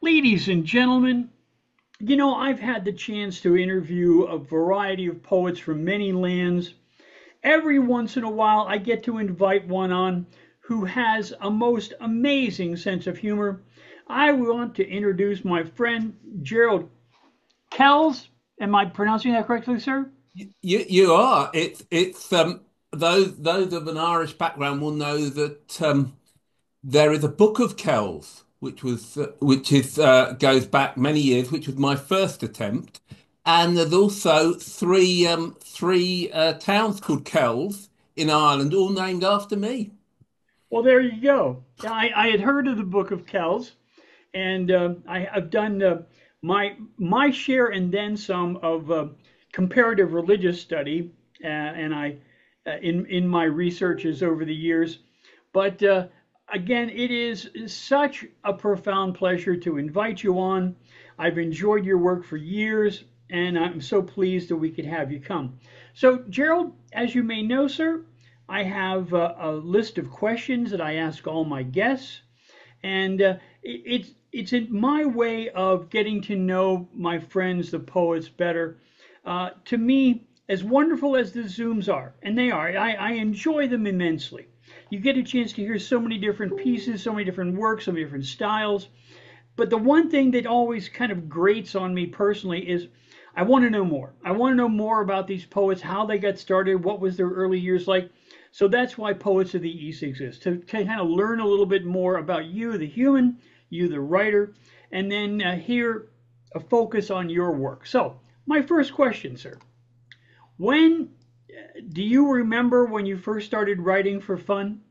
Ladies and gentlemen, I've had the chance to interview a variety of poets from many lands. Every once in a while, I get to invite one on who has a most amazing sense of humor. I want to introduce my friend Gerald Kells. Am I pronouncing that correctly, sir? You are. It's those of an Irish background will know that there is a Book of Kells, which is goes back many years, which was my first attempt, and there's also three towns called Kells in Ireland, all named after me. Well, there you go. I had heard of the Book of Kells, and I've done my share and then some of comparative religious study, and I in my researches over the years. But again, it is such a profound pleasure to invite you on. I've enjoyed your work for years, and I'm so pleased that we could have you come. So, Gerald, as you may know, sir, I have a list of questions that I ask all my guests, and it's in my way of getting to know my friends, the poets, better. To me, as wonderful as the Zooms are, and they are, I enjoy them immensely. You get a chance to hear so many different pieces, so many different works, so many different styles. But the one thing that always kind of grates on me personally is I want to know more. I want to know more about these poets, how they got started, what was their early years like. So that's why Poets of the East exists, to kind of learn a little bit more about you, the human, you, the writer, and then hear a focus on your work. So, my first question, sir. When do you remember when you first started writing for fun?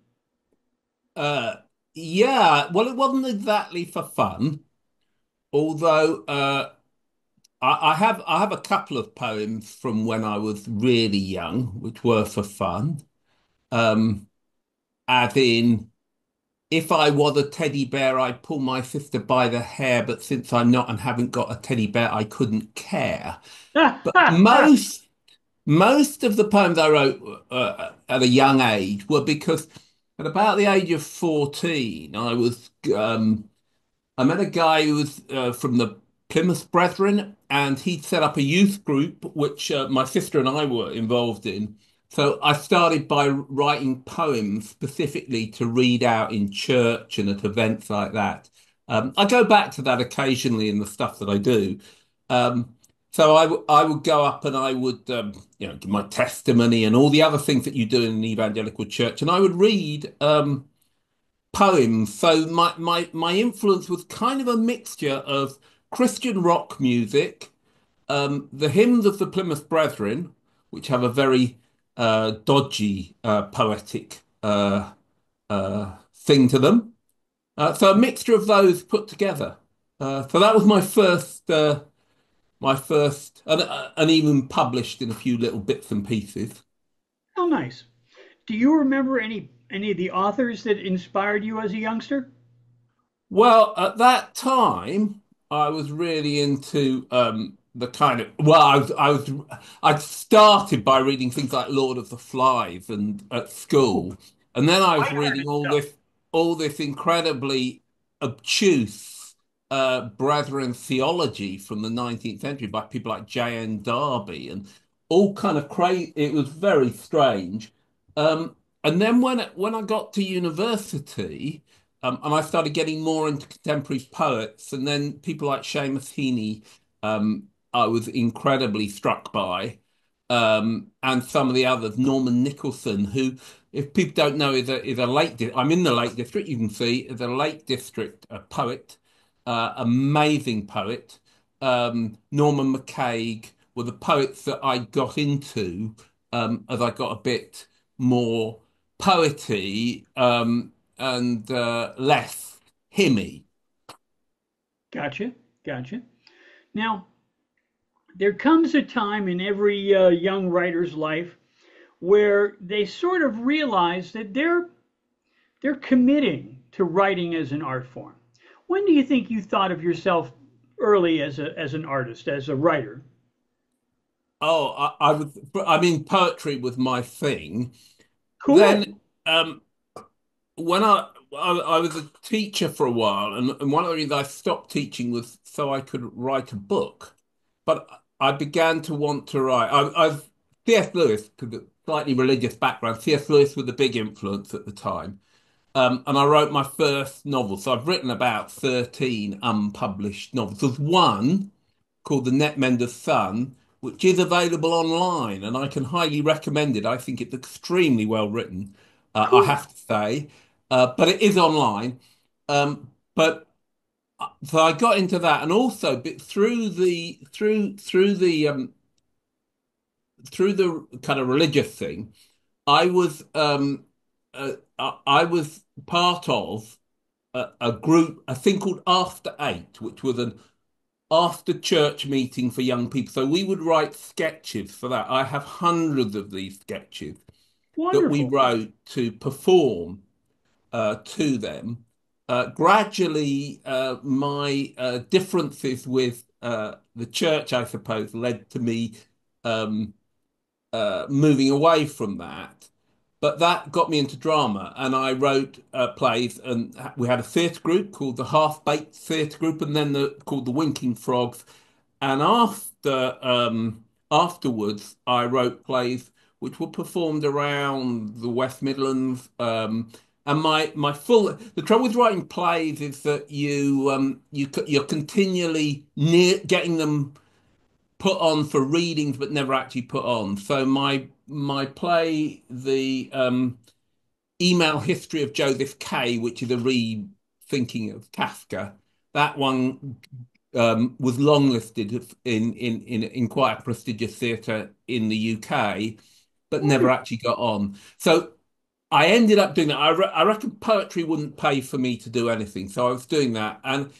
Uh, yeah, well, it wasn't exactly for fun, although I have a couple of poems from when I was really young, which were for fun. Um, as in, if I was a teddy bear, I'd pull my sister by the hair, but since I'm not and haven't got a teddy bear, I couldn't care. But most of the poems I wrote at a young age were because at about the age of 14, I met a guy who was from the Plymouth Brethren, and he'd set up a youth group, which my sister and I were involved in. So I started by writing poems specifically to read out in church and at events like that. I go back to that occasionally in the stuff that I do. Um, so I would go up and I would give my testimony and all the other things that you do in an evangelical church, and I would read poems. So my influence was kind of a mixture of Christian rock music, the hymns of the Plymouth Brethren, which have a very dodgy poetic thing to them. So a mixture of those put together. So that was my first, and even published in a few little bits and pieces. How nice. Do you remember any of the authors that inspired you as a youngster? Well, at that time, I was really into the kind of well, I'd started by reading things like Lord of the Flies and at Oh, school, and then I was reading lighthearted stuff. all this incredibly obtuse Brethren theology from the 19th century by people like J.N. Darby and all kind of crazy. It was very strange. And then when I got to university. And I started getting more into contemporary poets, and then people like Seamus Heaney, I was incredibly struck by, and some of the others, Norman Nicholson, who, if people don't know, is a I'm in the Lake District. You can see is a Lake District poet, amazing poet. Norman McCaig were the poets that I got into as I got a bit more poety. And less hymny. Gotcha, gotcha. Now, there comes a time in every young writer's life where they sort of realize that they're committing to writing as an art form. When do you think you thought of yourself early as an artist, as a writer? Oh, I mean, poetry was my thing. Cool. Then, um, when I I was a teacher for a while, and one of the reasons I stopped teaching was so I could write a book. But I began to want to write. I've C.S. Lewis, because of slightly religious background. C.S. Lewis was a big influence at the time, and I wrote my first novel. So I've written about 13 unpublished novels. There's one called The Netmender's Son, which is available online, and I can highly recommend it. I think it's extremely well written, I Cool. have to say, but it is online. But so I got into that, and also through the kind of religious thing, I was I was part of a group, a thing called After Eight, which was an after church meeting for young people. So we would write sketches for that. I have hundreds of these sketches that we Wonderful. wrote to perform to them. Gradually, my differences with the church, I suppose, led to me um, moving away from that. But that got me into drama, and I wrote plays, and we had a theatre group called the Half Baked Theatre Group, and then called the Winking Frogs. And afterwards, I wrote plays which were performed around the West Midlands. And my full the trouble with writing plays is that you're continually near getting them put on for readings but never actually put on. So my play, the Email History of Joseph K, which is a rethinking of Kafka, that one was longlisted in quite a prestigious theatre in the UK, but never Wonderful. actually got on. So I ended up doing that. I reckon poetry wouldn't pay for me to do anything, so I was doing that, and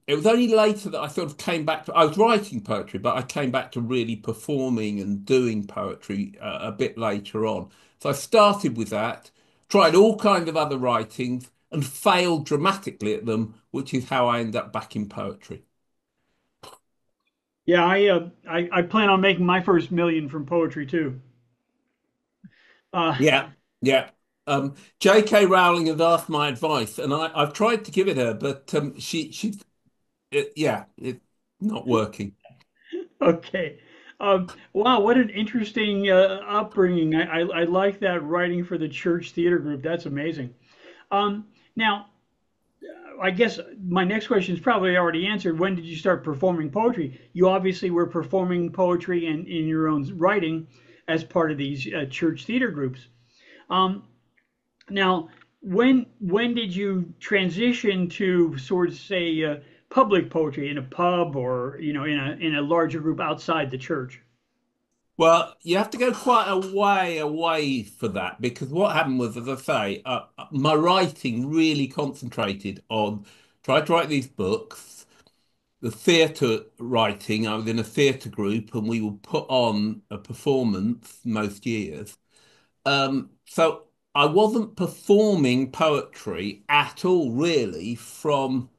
it was only later that I sort of came back to. I was writing poetry, but I came back to really performing and doing poetry a bit later on. So I started with that, tried all kinds of other writings, and failed dramatically at them, which is how I ended up back in poetry. Yeah, I plan on making my first million from poetry too. Uh, Yeah, yeah. J.K. Rowling has asked my advice, and I've tried to give it her, but yeah, it's not working. okay. Wow, what an interesting upbringing. I like that writing for the church theater group. That's amazing. Now, I guess my next question is probably already answered. When did you start performing poetry? You obviously were performing poetry in your own writing as part of these church theater groups. Um, Now, when did you transition to sort of say public poetry in a pub or in a larger group outside the church? Well, you have to go quite a way away for that because what happened was, as I say, my writing really concentrated on trying to write these books. The theatre writing, I was in a theatre group and we would put on a performance most years. So I wasn't performing poetry at all, really, from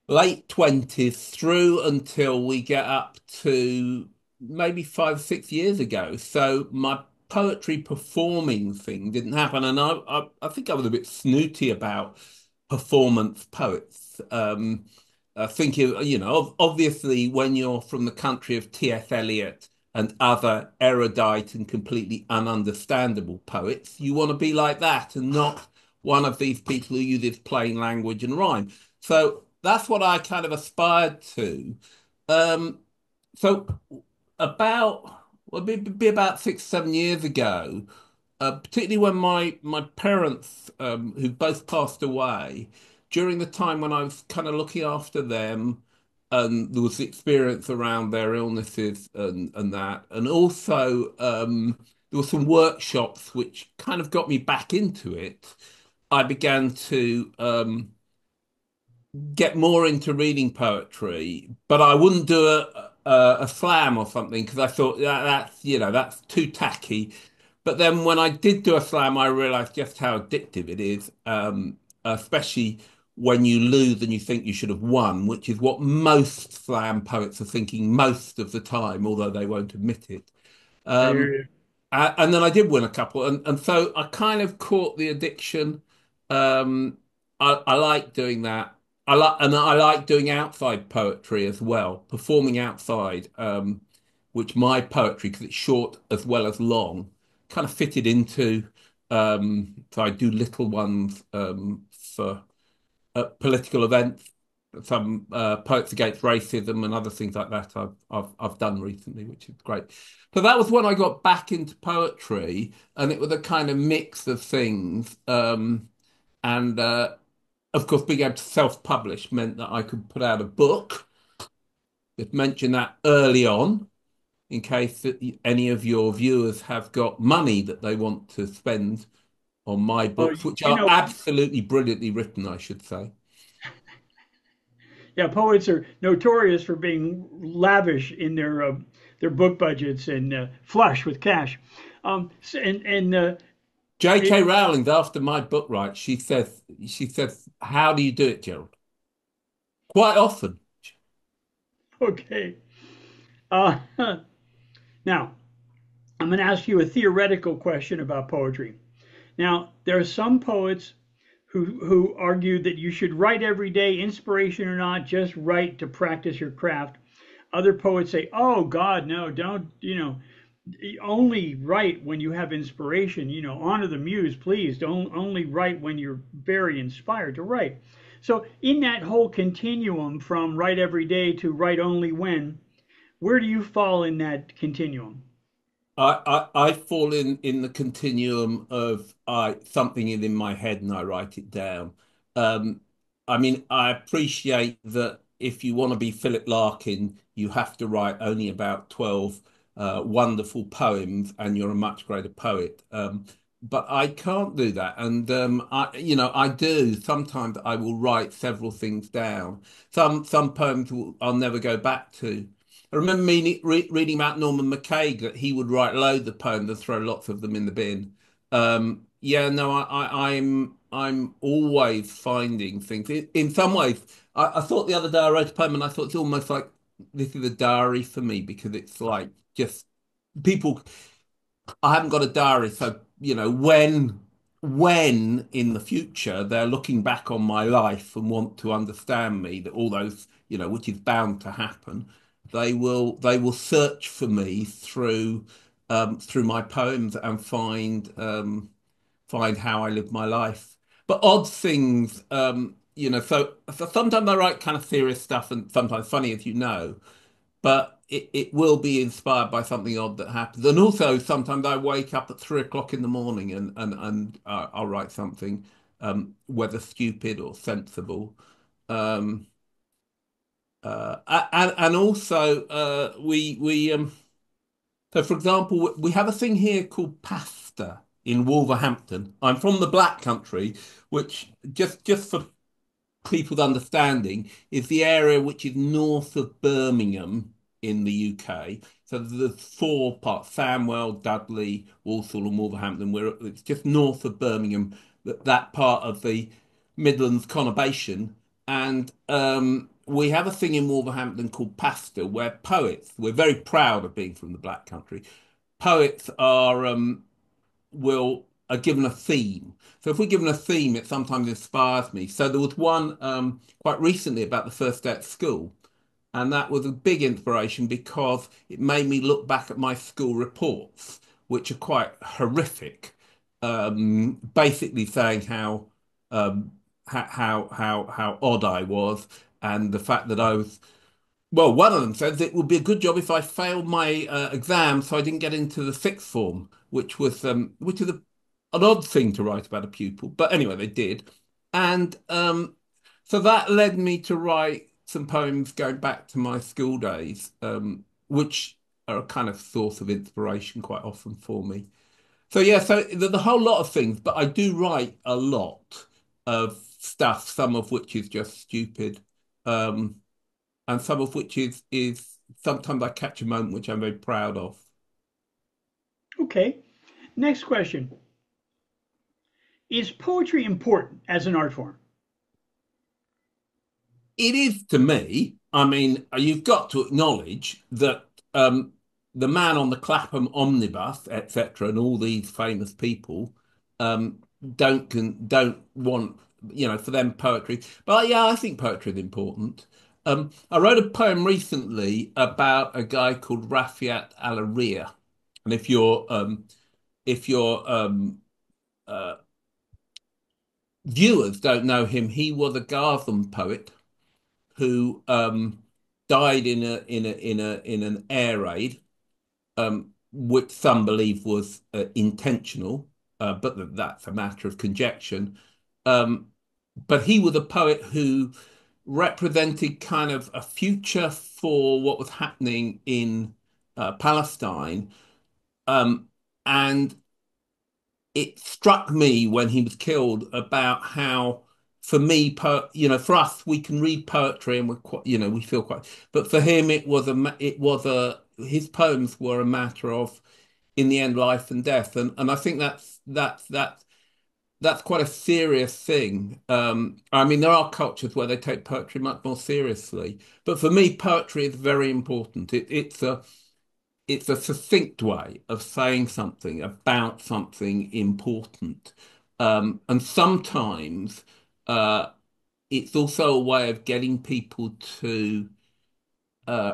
late 20s through until we get up to maybe 5, 6 years ago. So my poetry performing thing didn't happen. And I think I was a bit snooty about performance poets. I think, obviously, when you're from the country of T.S. Eliot and other erudite and completely ununderstandable poets, you want to be like that and not one of these people who uses plain language and rhyme. So that's what I kind of aspired to. Um, so about be about 6, 7 years ago, particularly when my parents, who both passed away, during the time when I was kind of looking after them, and there was experience around their illnesses and that, and also there were some workshops which kind of got me back into it. I began to get more into reading poetry, but I wouldn't do a slam or something because I thought that's too tacky. But then when I did do a slam, I realized just how addictive it is, especially when you lose and you think you should have won, which is what most slam poets are thinking most of the time, although they won't admit it. I hear Um, you. and then I did win a couple, and so I kind of caught the addiction. Um, I like doing that. I like doing outside poetry as well, performing outside, which my poetry, because it's short as well as long, kind of fitted into. So I do little ones for political events, some Poets Against Racism and other things like that I've done recently, which is great. So that was when I got back into poetry, and it was a kind of mix of things. And of course, being able to self-publish meant that I could put out a book. Just mention that early on, in case that any of your viewers have got money that they want to spend on my Oh, books, which you are know, absolutely brilliantly written, I should say. yeah, poets are notorious for being lavish in their book budgets and flush with cash. And J.K. it, Rowling, after my book, right, she says, "How do you do it, Gerald?" Quite often. okay. Uh, now I'm going to ask you a theoretical question about poetry. Now, there are some poets who argue that you should write every day, inspiration or not, just write to practice your craft. Other poets say, "Oh God, no, don't, only write when you have inspiration, honor the muse, please. Don't only write when you're very inspired to write." So, in that whole continuum from write every day to write only when, where do you fall in that continuum? I fall in the continuum of I something is in my head and I write it down. Um, I mean, I appreciate that if you want to be Philip Larkin, you have to write only about 12 wonderful poems, and you're a much greater poet. But I can't do that, and I do. Sometimes I will write several things down. Some poems I'll never go back to. I remember reading about Norman McCaig that he would write loads of poems and throw lots of them in the bin. Yeah, no, I'm always finding things. In some ways, I thought the other day I wrote a poem and I thought it's almost like this is a diary for me because it's like just people. I haven't got a diary, so when in the future they're looking back on my life and want to understand me, that all those, which is bound to happen, they will search for me through my poems and find how I live my life. But odd things, so sometimes I write kind of serious stuff and sometimes funny, as you know, but it will be inspired by something odd that happens. And also sometimes I wake up at 3 o'clock in the morning and I'll write something, whether stupid or sensible. Um, and also we so for example we have a thing here called pasta in Wolverhampton. I'm from the Black Country, which just for people's understanding, is the area which is north of Birmingham in the UK. So there's four parts: Samwell, Dudley, Walsall, and Wolverhampton. It's just north of Birmingham, that part of the Midlands conurbation. And we have a thing in Wolverhampton called Pasta, where poets, we're very proud of being from the Black Country. Poets are given a theme. So if we're given a theme, it sometimes inspires me. So there was one quite recently about the first day at school, and that was a big inspiration because it made me look back at my school reports, which are quite horrific, basically saying um, how odd I was, and the fact that I was, well, one of them says it would be a good job if I failed my exam so I didn't get into the sixth form, which is an odd thing to write about a pupil. But anyway, they did. And so that led me to write some poems going back to my school days, which are a kind of source of inspiration quite often for me. So yeah, so the whole lot of things, but I do write a lot of stuff, some of which is just stupid. Um, and some of which is sometimes I catch a moment which I'm very proud of. Okay. Next question. Is poetry important as an art form? It is to me. I mean, you've got to acknowledge that the man on the Clapham omnibus, etc., and all these famous people. don't want, for them poetry. But yeah, I think poetry is important. I wrote a poem recently about a guy called Rafiat Alaria, and if your uh, viewers don't know him, he was a Gartham poet who died in an air raid, which some believe was intentional, but that's a matter of conjecture. Um, but he was a poet who represented kind of a future for what was happening in Palestine. And it struck me when he was killed about how, for me, for us, we can read poetry and we're quite, we feel quite, but for him, his poems were a matter of, in the end, life and death. And I think that's quite a serious thing. I mean, there are cultures where they take poetry much more seriously, but for me, poetry is very important. It's a succinct way of saying something about something important. And sometimes uh, it's also a way of getting people to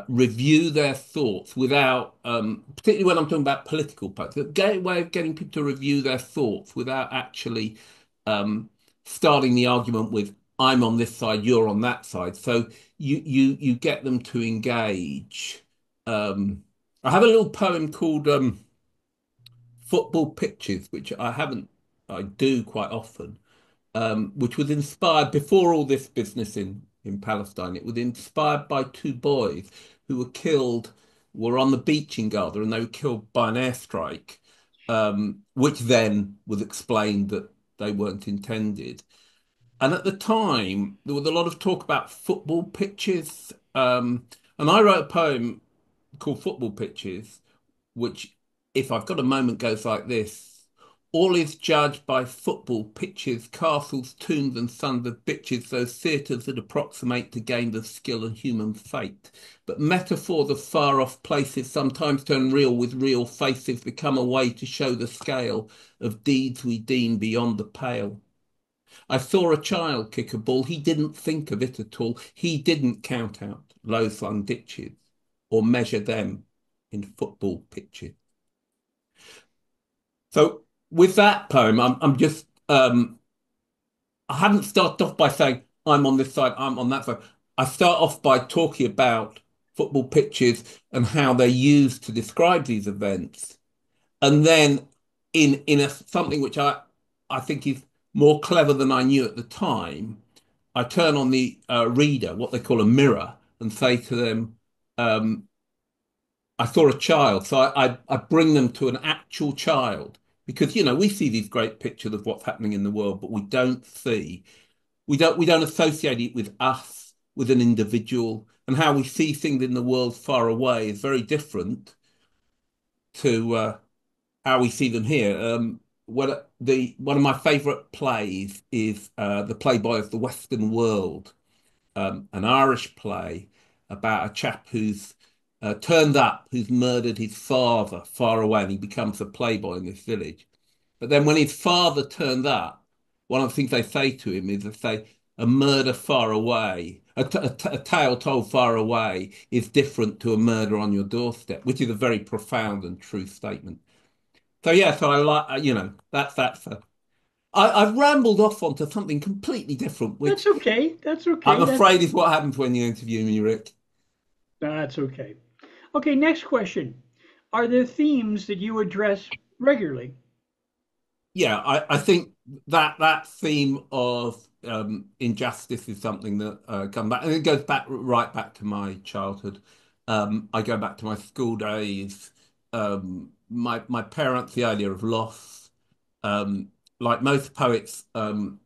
review their thoughts without, particularly when I'm talking about political poets, a way of getting people to review their thoughts without actually um, starting the argument with, I'm on this side, you're on that side. So you get them to engage. Um, I have a little poem called Football Pitches, which I do quite often, which was inspired before all this business in Palestine. It was inspired by two boys who were on the beach in Gaza, and they were killed by an airstrike, which then was explained that they weren't intended. And at the time, there was a lot of talk about football pitches, and I wrote a poem called Football Pitches, which, if I've got a moment, goes like this. All is judged by football pitches, castles, tombs, and sons of bitches, those theatres that approximate to games of skill and human fate. But metaphors of far-off places sometimes turn real with real faces, become a way to show the scale of deeds we deem beyond the pale. I saw a child kick a ball. He didn't think of it at all. He didn't count out low-slung ditches or measure them in football pitches. So with that poem, I'm just I haven't started off by saying I'm on this side, I'm on that side. I start off by talking about football pitches and how they're used to describe these events. And then in something which I think is more clever than I knew at the time, I turn on the reader, what they call a mirror, and say to them, um, I saw a child. So I bring them to an actual child because, we see these great pictures of what's happening in the world, but we don't associate it with us, with an individual, and how we see things in the world far away is very different to how we see them here. One of my favorite plays is The Playboy of the Western World, an Irish play about a chap who's turned up, who's murdered his father far away, and he becomes a playboy in this village. But then when his father turned up, one of the things they say to him is they say, a murder far away, a tale told far away is different to a murder on your doorstep, which is a very profound and true statement. So yeah, so I like, I've rambled off onto something completely different, That's which okay. That's I'm okay. afraid is what happens when you interview me, Rick. That's okay. Okay, next question. Are there themes that you address regularly? Yeah, I think that theme of injustice is something that comes back, and it goes back right back to my childhood. I go back to my school days. My parents, the idea of loss. Um, like most poets, the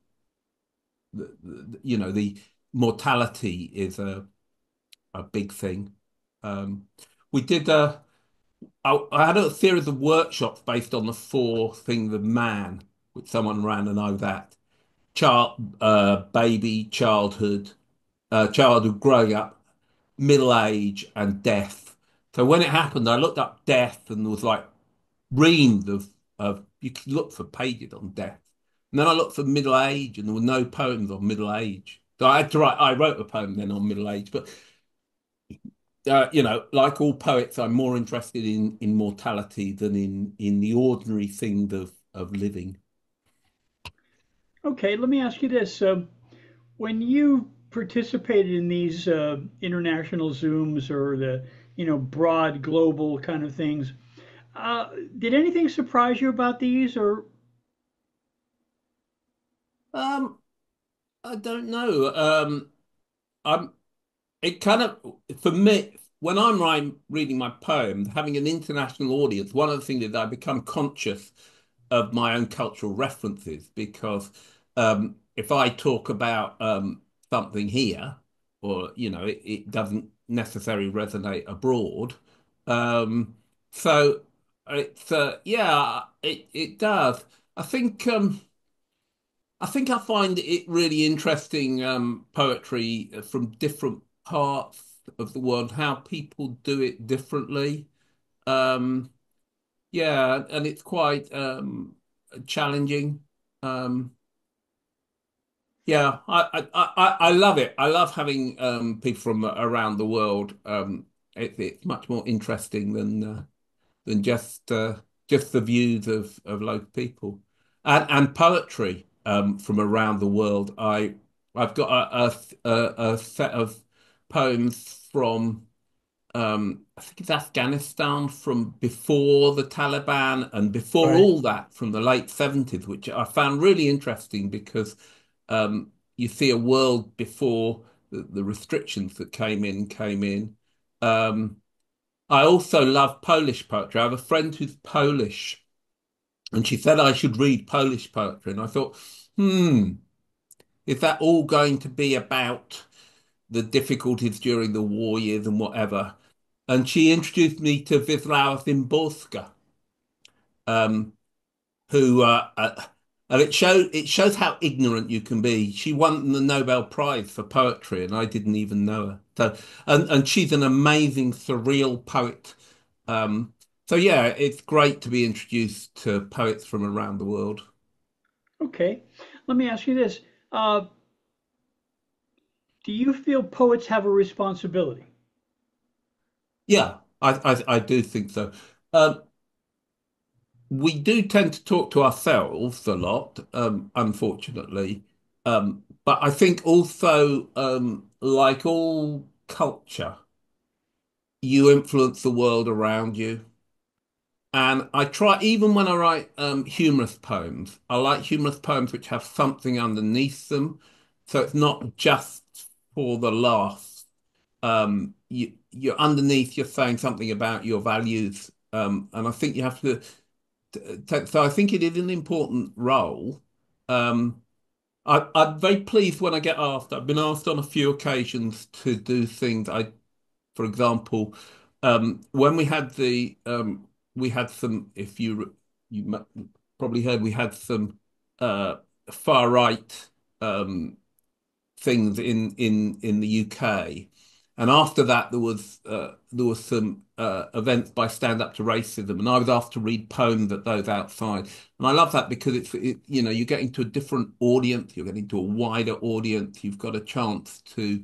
mortality is a big thing. Um, we did. I had a series of workshops based on the four things of man, which someone ran, and know that baby, childhood, growing up, middle age, and death. So when it happened, I looked up death and there was like reams of you could look for pages on death. And then I looked for middle age, and there were no poems on middle age. So I had to write. I wrote a poem then on middle age, but like all poets, I'm more interested in mortality than in the ordinary thing of living. Okay, let me ask you this. When you participated in these international Zooms or the, broad global kind of things, did anything surprise you about these or Um, I don't know. I'm it kind of for me when I'm reading my poem, having an international audience, one of the things is I become conscious of my own cultural references because if I talk about something here, or it doesn't necessarily resonate abroad. Um, so it's yeah, it does. I think. I think I find it really interesting, poetry from different parts of the world, how people do it differently. Um, yeah, and it's quite challenging. Um, yeah, I love it. I love having people from around the world. It's much more interesting than just the views of local people and poetry from around the world. I've got a set of poems from I think it's Afghanistan from before the Taliban and before right? all that from the late 70s, which I found really interesting because you see a world before the restrictions that came in. Um, I also love Polish poetry. I have a friend who's Polish, and she said I should read Polish poetry. And I thought, hmm, is that all going to be about the difficulties during the war years and whatever? And she introduced me to Wisława Szymborska, um, who and it shows how ignorant you can be. She won the Nobel Prize for poetry, and I didn't even know her. So, and she's an amazing surreal poet. Um, so yeah, it's great to be introduced to poets from around the world. Okay, let me ask you this. Uh, do you feel poets have a responsibility? Yeah, I do think so. Um, we do tend to talk to ourselves a lot, unfortunately. But I think also, like all culture, you influence the world around you. And I try, even when I write humorous poems, I like humorous poems which have something underneath them. So it's not just for the laugh. You're underneath, you're saying something about your values. And I think you have to so I think it is an important role. Um, I'm very pleased when I get asked. I've been asked on a few occasions to do things. For example, when we had some. If probably heard, we had some uh, far right um, things in the UK. And after that, there was some events by Stand Up to Racism, and I was asked to read poems at those outside. And I love that because you're getting to a different audience, you're getting to a wider audience, you've got a chance to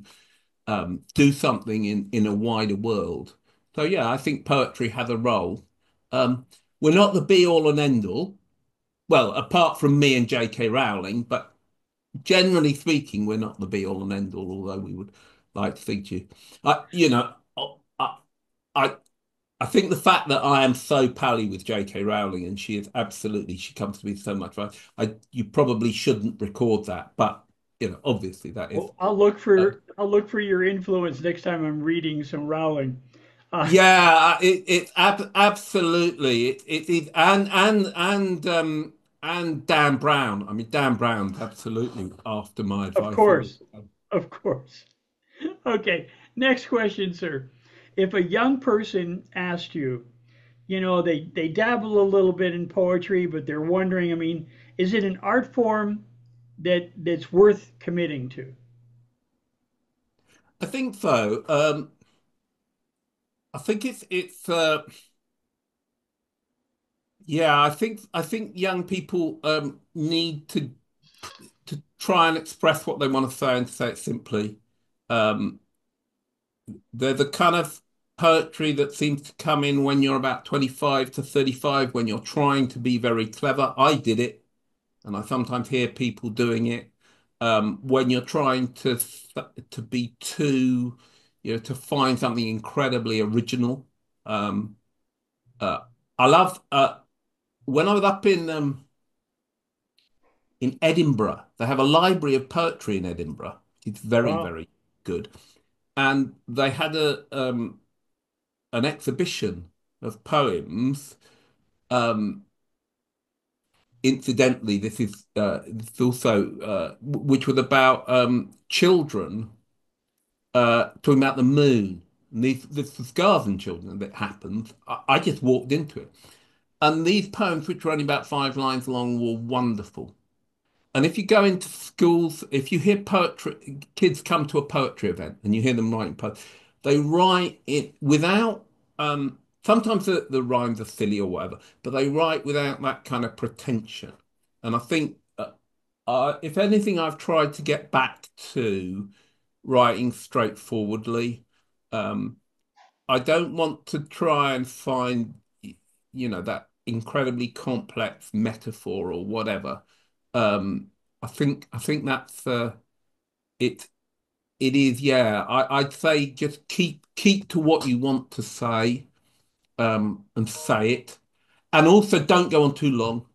do something in a wider world. So yeah, I think poetry has a role. Um, we're not the be all and end all. Well, apart from me and J.K. Rowling, but generally speaking, we're not the be all and end all, although we would like to think you. I, I, I think the fact that I am so pally with J.K. Rowling and she comes to me so much. You probably shouldn't record that, but obviously that is. Well, Uh, I'll look for your influence next time I'm reading some Rowling. Uh, yeah, it's absolutely it is, and Dan Brown. I mean, Dan Brown's absolutely after my of advice. course, of course. Okay, next question, sir. If a young person asked you, they dabble a little bit in poetry, but they're wondering, I mean, is it an art form that's worth committing to? I think so. I think it's Yeah, I think young people need to try and express what they want to say and say it simply. Um, they're the kind of poetry that seems to come in when you're about 25 to 35, when you're trying to be very clever. I did it, and I sometimes hear people doing it when you're trying to be too, to find something incredibly original. Um, uh, I love when I was up in Edinburgh. They have a library of poetry in Edinburgh. It's very, Wow. very good. And they had a an exhibition of poems. Um, Incidentally, this also which was about children talking about the moon. And this was garden children that happened. I just walked into it, and these poems, which were only about 5 lines long, were wonderful. And if you go into schools, if you hear poetry, kids come to a poetry event and you hear them writing poetry, they write it without, sometimes the rhymes are silly or whatever, but they write without that kind of pretension. And I think, if anything, I've tried to get back to writing straightforwardly. Um, I don't want to try and find, that incredibly complex metaphor or whatever. Um, I think that's it. It is, yeah. I'd say just keep to what you want to say, and say it, and also don't go on too long.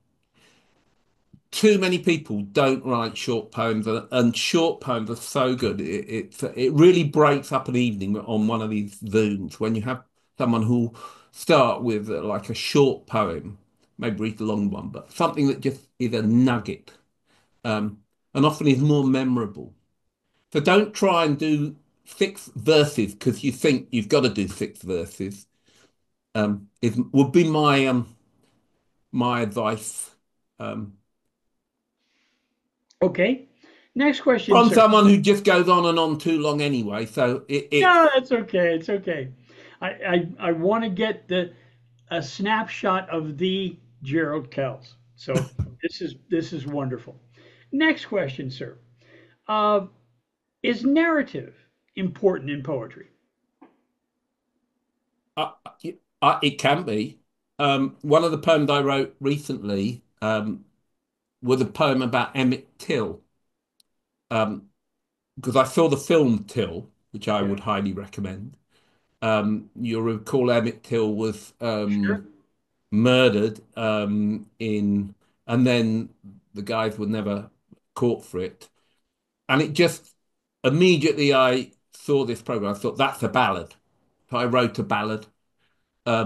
Too many people don't write short poems, and short poems are so good. It really breaks up an evening on one of these Zooms when you have someone who start with like a short poem, maybe read a long one, but something that just is a nugget, um, and often is more memorable. So don't try and do 6 verses because you think you've got to do 6 verses. It would be my advice. Um, Okay. Next question, from sir. someone who just goes on and on too long anyway. So it's No, that's okay. It's okay. I want to get the a snapshot of the Gerald Kells. So this is wonderful. Next question, sir. Uh, is narrative important in poetry? uh, it can be. One of the poems I wrote recently was a poem about Emmett Till, because I saw the film Till, which I Yeah. would highly recommend. You'll recall Emmett Till was Sure. murdered and then the guys were never caught for it. And it just immediately I saw this program, I thought that's a ballad. So I wrote a ballad,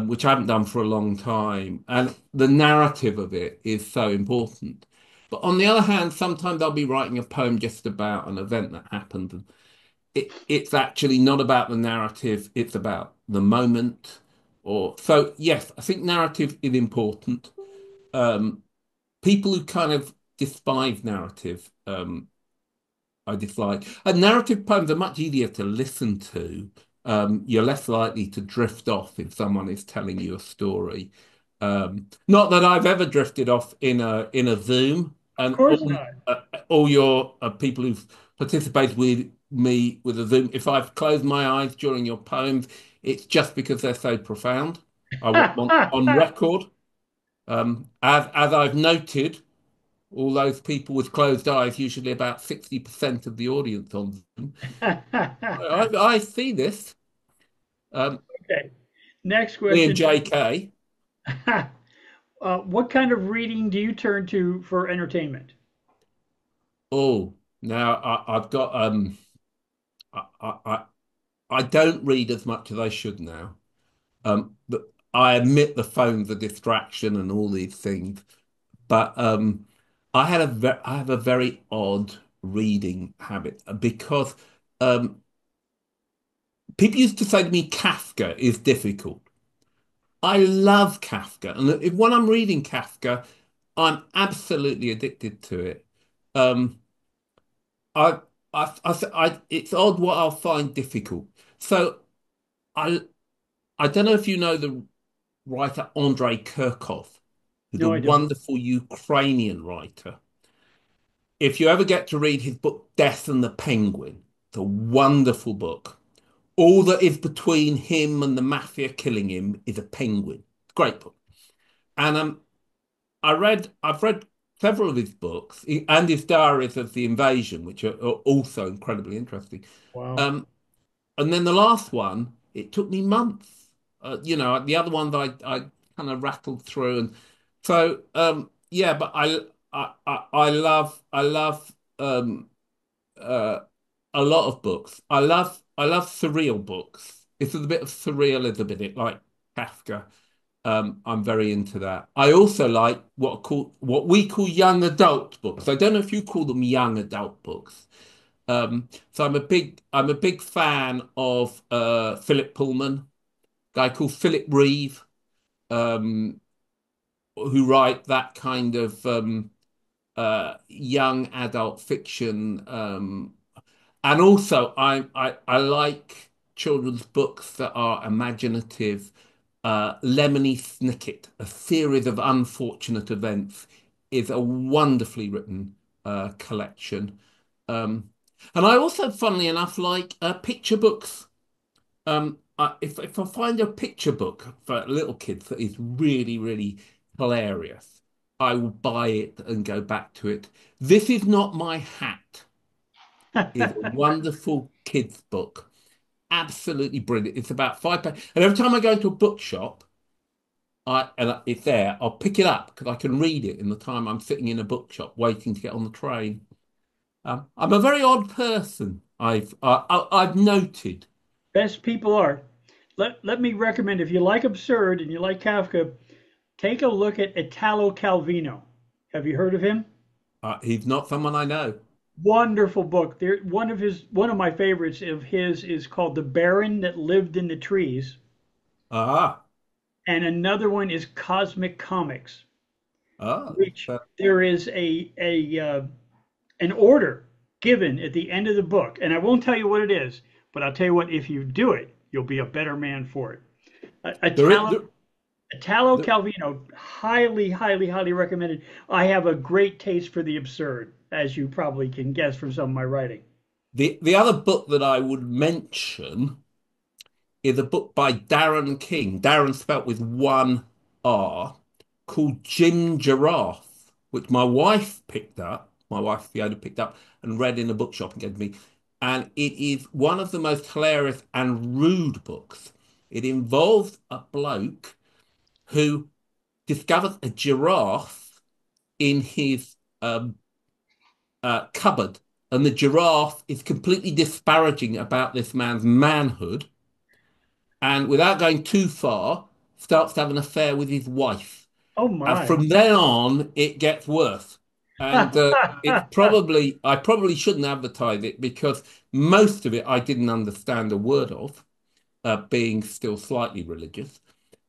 which I haven't done for a long time. And the narrative of it is so important. But on the other hand, sometimes I'll be writing a poem just about an event that happened. And it's actually not about the narrative, it's about the moment. Or so, yes, I think narrative is important. Um, People who kind of despise narrative, I dislike. And narrative poems are much easier to listen to. You're less likely to drift off if someone is telling you a story. Not that I've ever drifted off in a Zoom, Of and course all not. all your people who've participated with me with a Zoom. If I've closed my eyes during your poems, it's just because they're so profound. I want on record, as I've noted all those people with closed eyes, usually about 60% of the audience on Zoom. I see this. Um, Okay. Next Me and question. JK. What kind of reading do you turn to for entertainment? Oh, now I've got I, I I I don't read as much as I should now. But I admit the phone's a distraction and all these things. But I have a very odd reading habit because people used to say to me Kafka is difficult. I love Kafka, and when I'm reading Kafka, I'm absolutely addicted to it. Um, I, it's odd what I'll find difficult. So I, I don't know if you know the writer Andrei Kirkov. who's a No, I don't. wonderful Ukrainian writer. If you ever get to read his book, Death and the Penguin, it's a wonderful book. All that is between him and the mafia killing him is a penguin. Great book. And I've read several of his books and his diaries of the invasion, which are also incredibly interesting. Wow. Um, and then the last one, it took me months. The other ones I kind of rattled through, and so yeah. But I love uh, a lot of books. I love surreal books. It's a bit of surrealism in it, like Kafka. I'm very into that. I also like what we call young adult books. I don't know if you call them young adult books. So I'm a big fan of Philip Pullman, guy called Philip Reeve, um, who write that kind of young adult fiction. And also, I like children's books that are imaginative. Lemony Snicket, A Series of Unfortunate Events, is a wonderfully written collection. Um, and I also, funnily enough, like picture books. If I find a picture book for little kids that is really, really hilarious, I will buy it and go back to it. This Is Not My Hat is a wonderful kids book. Absolutely brilliant. It's about 5 pages. And every time I go into a bookshop, it's there, I'll pick it up because I can read it in the time I'm sitting in a bookshop waiting to get on the train. I'm a very odd person. I've noted. Best people are. Let me recommend if you like absurd and you like Kafka, take a look at Italo Calvino. Have you heard of him? He's not someone I know. Wonderful book. One of my favorites of his is called The Baron That Lived in the Trees, Ah, and another one is Cosmic Comics, ah. which there is a an order given at the end of the book, and I won't tell you what it is, but I'll tell you what, if you do it, you'll be a better man for it. There is, Italo there, Calvino, highly, highly, highly recommended. I have a great taste for the absurd, as you probably can guess from some of my writing. the other book that I would mention is a book by Darren King. Darren spelt with one R, called Jim Giraffe, which my wife picked up. My wife Fiona picked up and read in a bookshop and gave me. And it is one of the most hilarious and rude books. It involves a bloke who discovers a giraffe in his cupboard, and the giraffe is completely disparaging about this man's manhood, and without going too far, starts to have an affair with his wife. Oh And my. from then on, it gets worse. And I probably shouldn't advertise it because most of it I didn't understand a word of, being still slightly religious,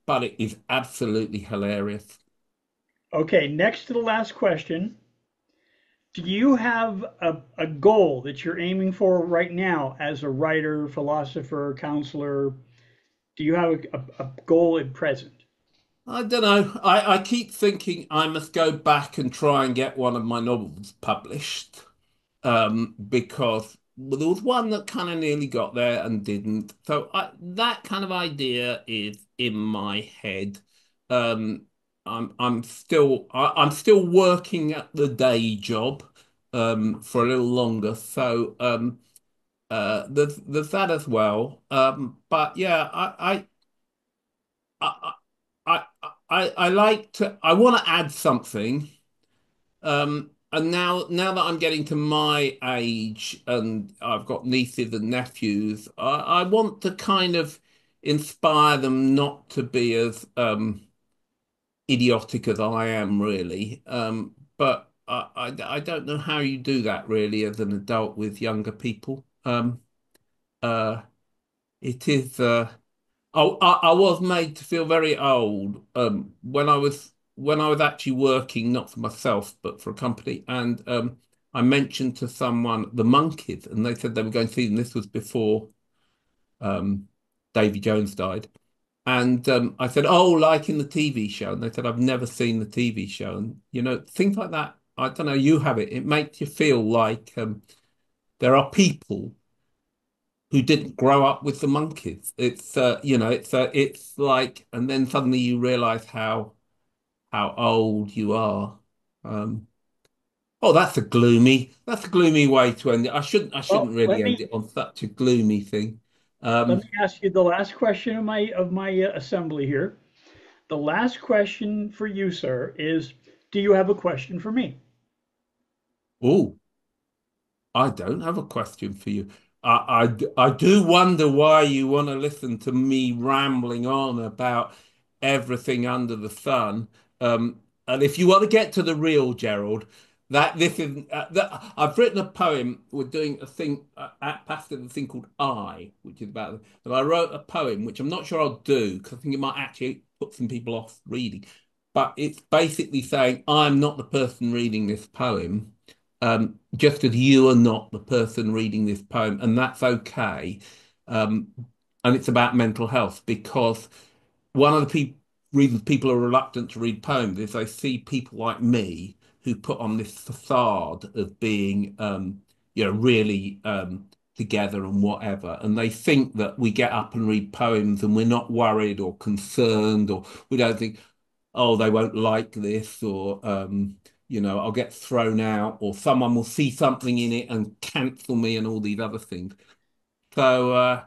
but it is absolutely hilarious. Okay, next to the last question. Do you have a goal that you're aiming for right now as a writer, philosopher, counselor? Do you have a goal at present? I don't know. I keep thinking I must go back and try and get one of my novels published, because well, there was one that kind of nearly got there and didn't. So that kind of idea is in my head. Um, I'm still working at the day job for a little longer. So there's that as well. But yeah, I I I like to. I want to add something. And now that I'm getting to my age and I've got nieces and nephews, I want to kind of inspire them not to be as idiotic as I am, really. But I don't know how you do that really as an adult with younger people. Uh, it is. I was made to feel very old when I was actually working not for myself but for a company, and I mentioned to someone the Monkeys, and they said they were going to see them. This was before um, Davy Jones died, And I said, "Oh, like in the TV show." And they said, "I've never seen the TV show." And things like that. I don't know. You have it. It makes you feel like there are people who didn't grow up with the monkeys. It's like, and then suddenly you realize how old you are. Um, oh, that's a gloomy way to end it. I shouldn't Well, really end it on such a gloomy thing. let Um, me ask you the last question of my assembly here. The last question for you, sir, is: do you have a question for me? oh. I don't have a question for you. I do wonder why you want to listen to me rambling on about everything under the sun. And if you want to get to the real Gerald, that this is that I've written a poem. We're doing a thing at Pastor, the thing called I, which is about. And I wrote a poem, which I'm not sure I'll do because I think it might actually put some people off reading. But it's basically saying I'm not the person reading this poem, just as you are not the person reading this poem, and that's okay. Um, and it's about mental health because one of the reasons people are reluctant to read poems is they see people like me who put on this facade of being, really together and whatever, and they think that we get up and read poems and we're not worried or concerned, or we don't think, oh, they won't like this, or I'll get thrown out, or someone will see something in it and cancel me, and all these other things. So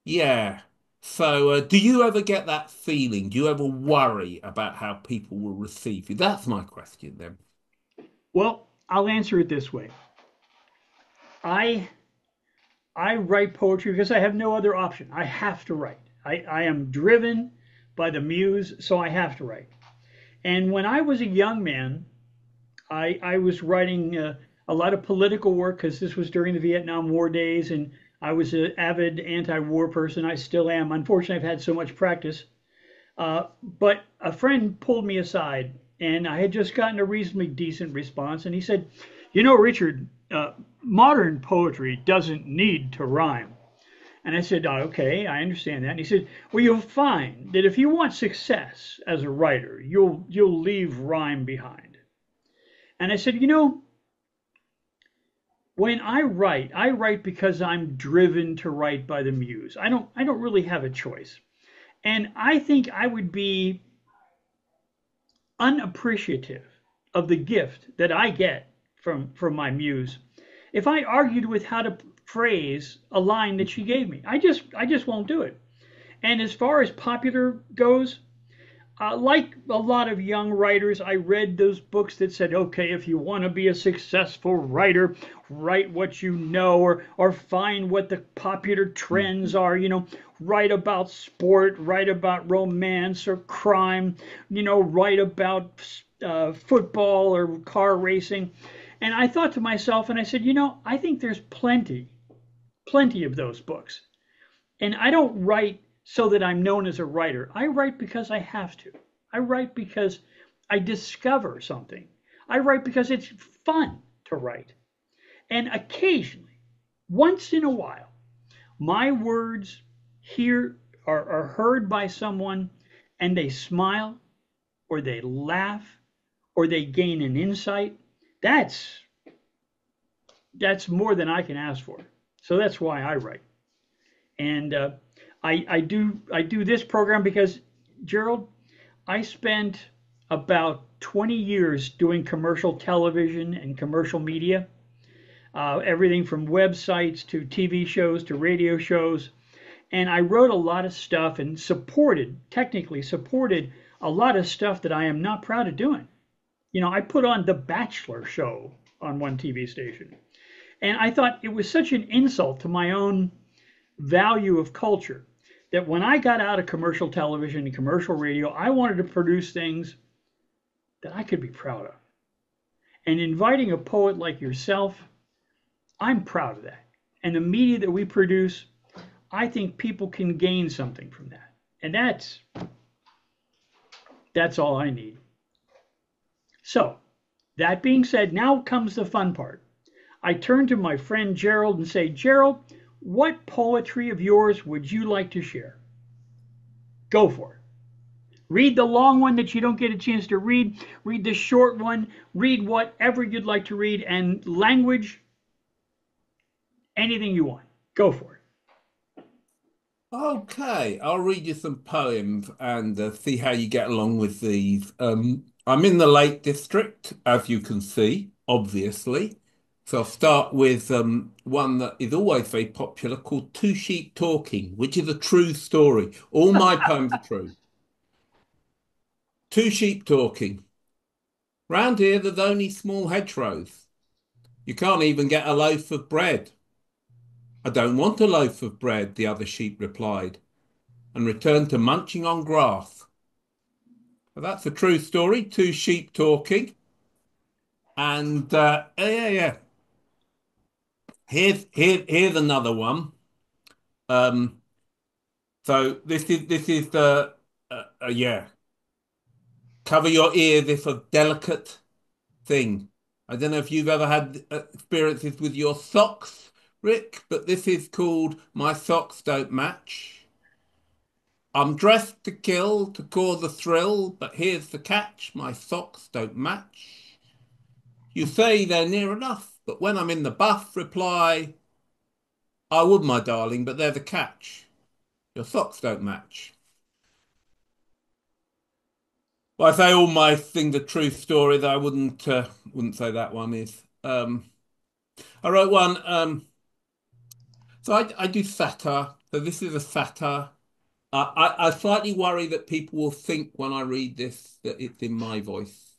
yeah. So do you ever get that feeling? Do you ever worry about how people will receive you? That's my question then. Well, I'll answer it this way. I I write poetry because I have no other option. I have to write. I am driven by the muse, so I have to write. And when I was a young man, I was writing a lot of political work because this was during the Vietnam War days, and I was an avid anti-war person. I still am. Unfortunately, I've had so much practice. But a friend pulled me aside, and I had just gotten a reasonably decent response, and he said, "You know, Richard, modern poetry doesn't need to rhyme." And I said, "Oh, okay, I understand that." And he said, "Well, you'll find that if you want success as a writer, you'll leave rhyme behind." And I said, when I write because I'm driven to write by the muse. I don't really have a choice. And I think I would be unappreciative of the gift that I get from my muse if I argued with how to phrase a line that she gave me. I just won't do it. And as far as popular goes, like a lot of young writers, I read those books that said, okay, if you want to be a successful writer, write what you know, or find what the popular trends are, write about sport, write about romance or crime, write about football or car racing. And I thought to myself, and I said, I think there's plenty of those books. And I don't write so that I'm known as a writer. I write because I have to. I write because I discover something. I write because it's fun to write. And occasionally, once in a while, my words here are heard by someone and they smile or they laugh or they gain an insight. That's more than I can ask for. So that's why I write. And I do this program because, Gerald, I spent about 20 years doing commercial television and commercial media, everything from websites to TV shows to radio shows. And I wrote a lot of stuff and technically supported a lot of stuff that I am not proud of doing. I put on The Bachelor show on one TV station. And I thought it was such an insult to my own value of culture that when I got out of commercial television and commercial radio, I wanted to produce things that I could be proud of. And inviting a poet like yourself, I'm proud of that. And the media that we produce, I think people can gain something from that. And that's all I need. So, that being said, now comes the fun part. I turn to my friend Gerald and say, Gerald, what poetry of yours would you like to share? Go for it. Read the long one that you don't get a chance to read. Read the short one. Read whatever you'd like to read. And language, anything you want. Go for it. Okay, I'll read you some poems and see how you get along with these. I'm in the Lake District, as you can see, obviously. So I'll start with one that is always very popular called Two Sheep Talking, which is a true story. All my poems are true. Two sheep talking. Round here, there's only small hedgerows. You can't even get a loaf of bread. I don't want a loaf of bread, the other sheep replied, and returned to munching on grass. But that's a true story. Two sheep talking. And yeah, yeah. Here's another one. Um, so this is the yeah. Cover your ears if a delicate thing. I don't know if you've ever had experiences with your socks, Rick, but this is called My Socks Don't Match. I'm dressed to kill, to cause a thrill, but here's the catch, my socks don't match. You say they're near enough, but when I'm in the buff, reply, I would, my darling, but there's a catch. Your socks don't match. Well, I say all my things are true stories. I wouldn't say that one is. I wrote one. So I do satire. So this is a satire. I slightly worry that people will think when I read this that it's in my voice.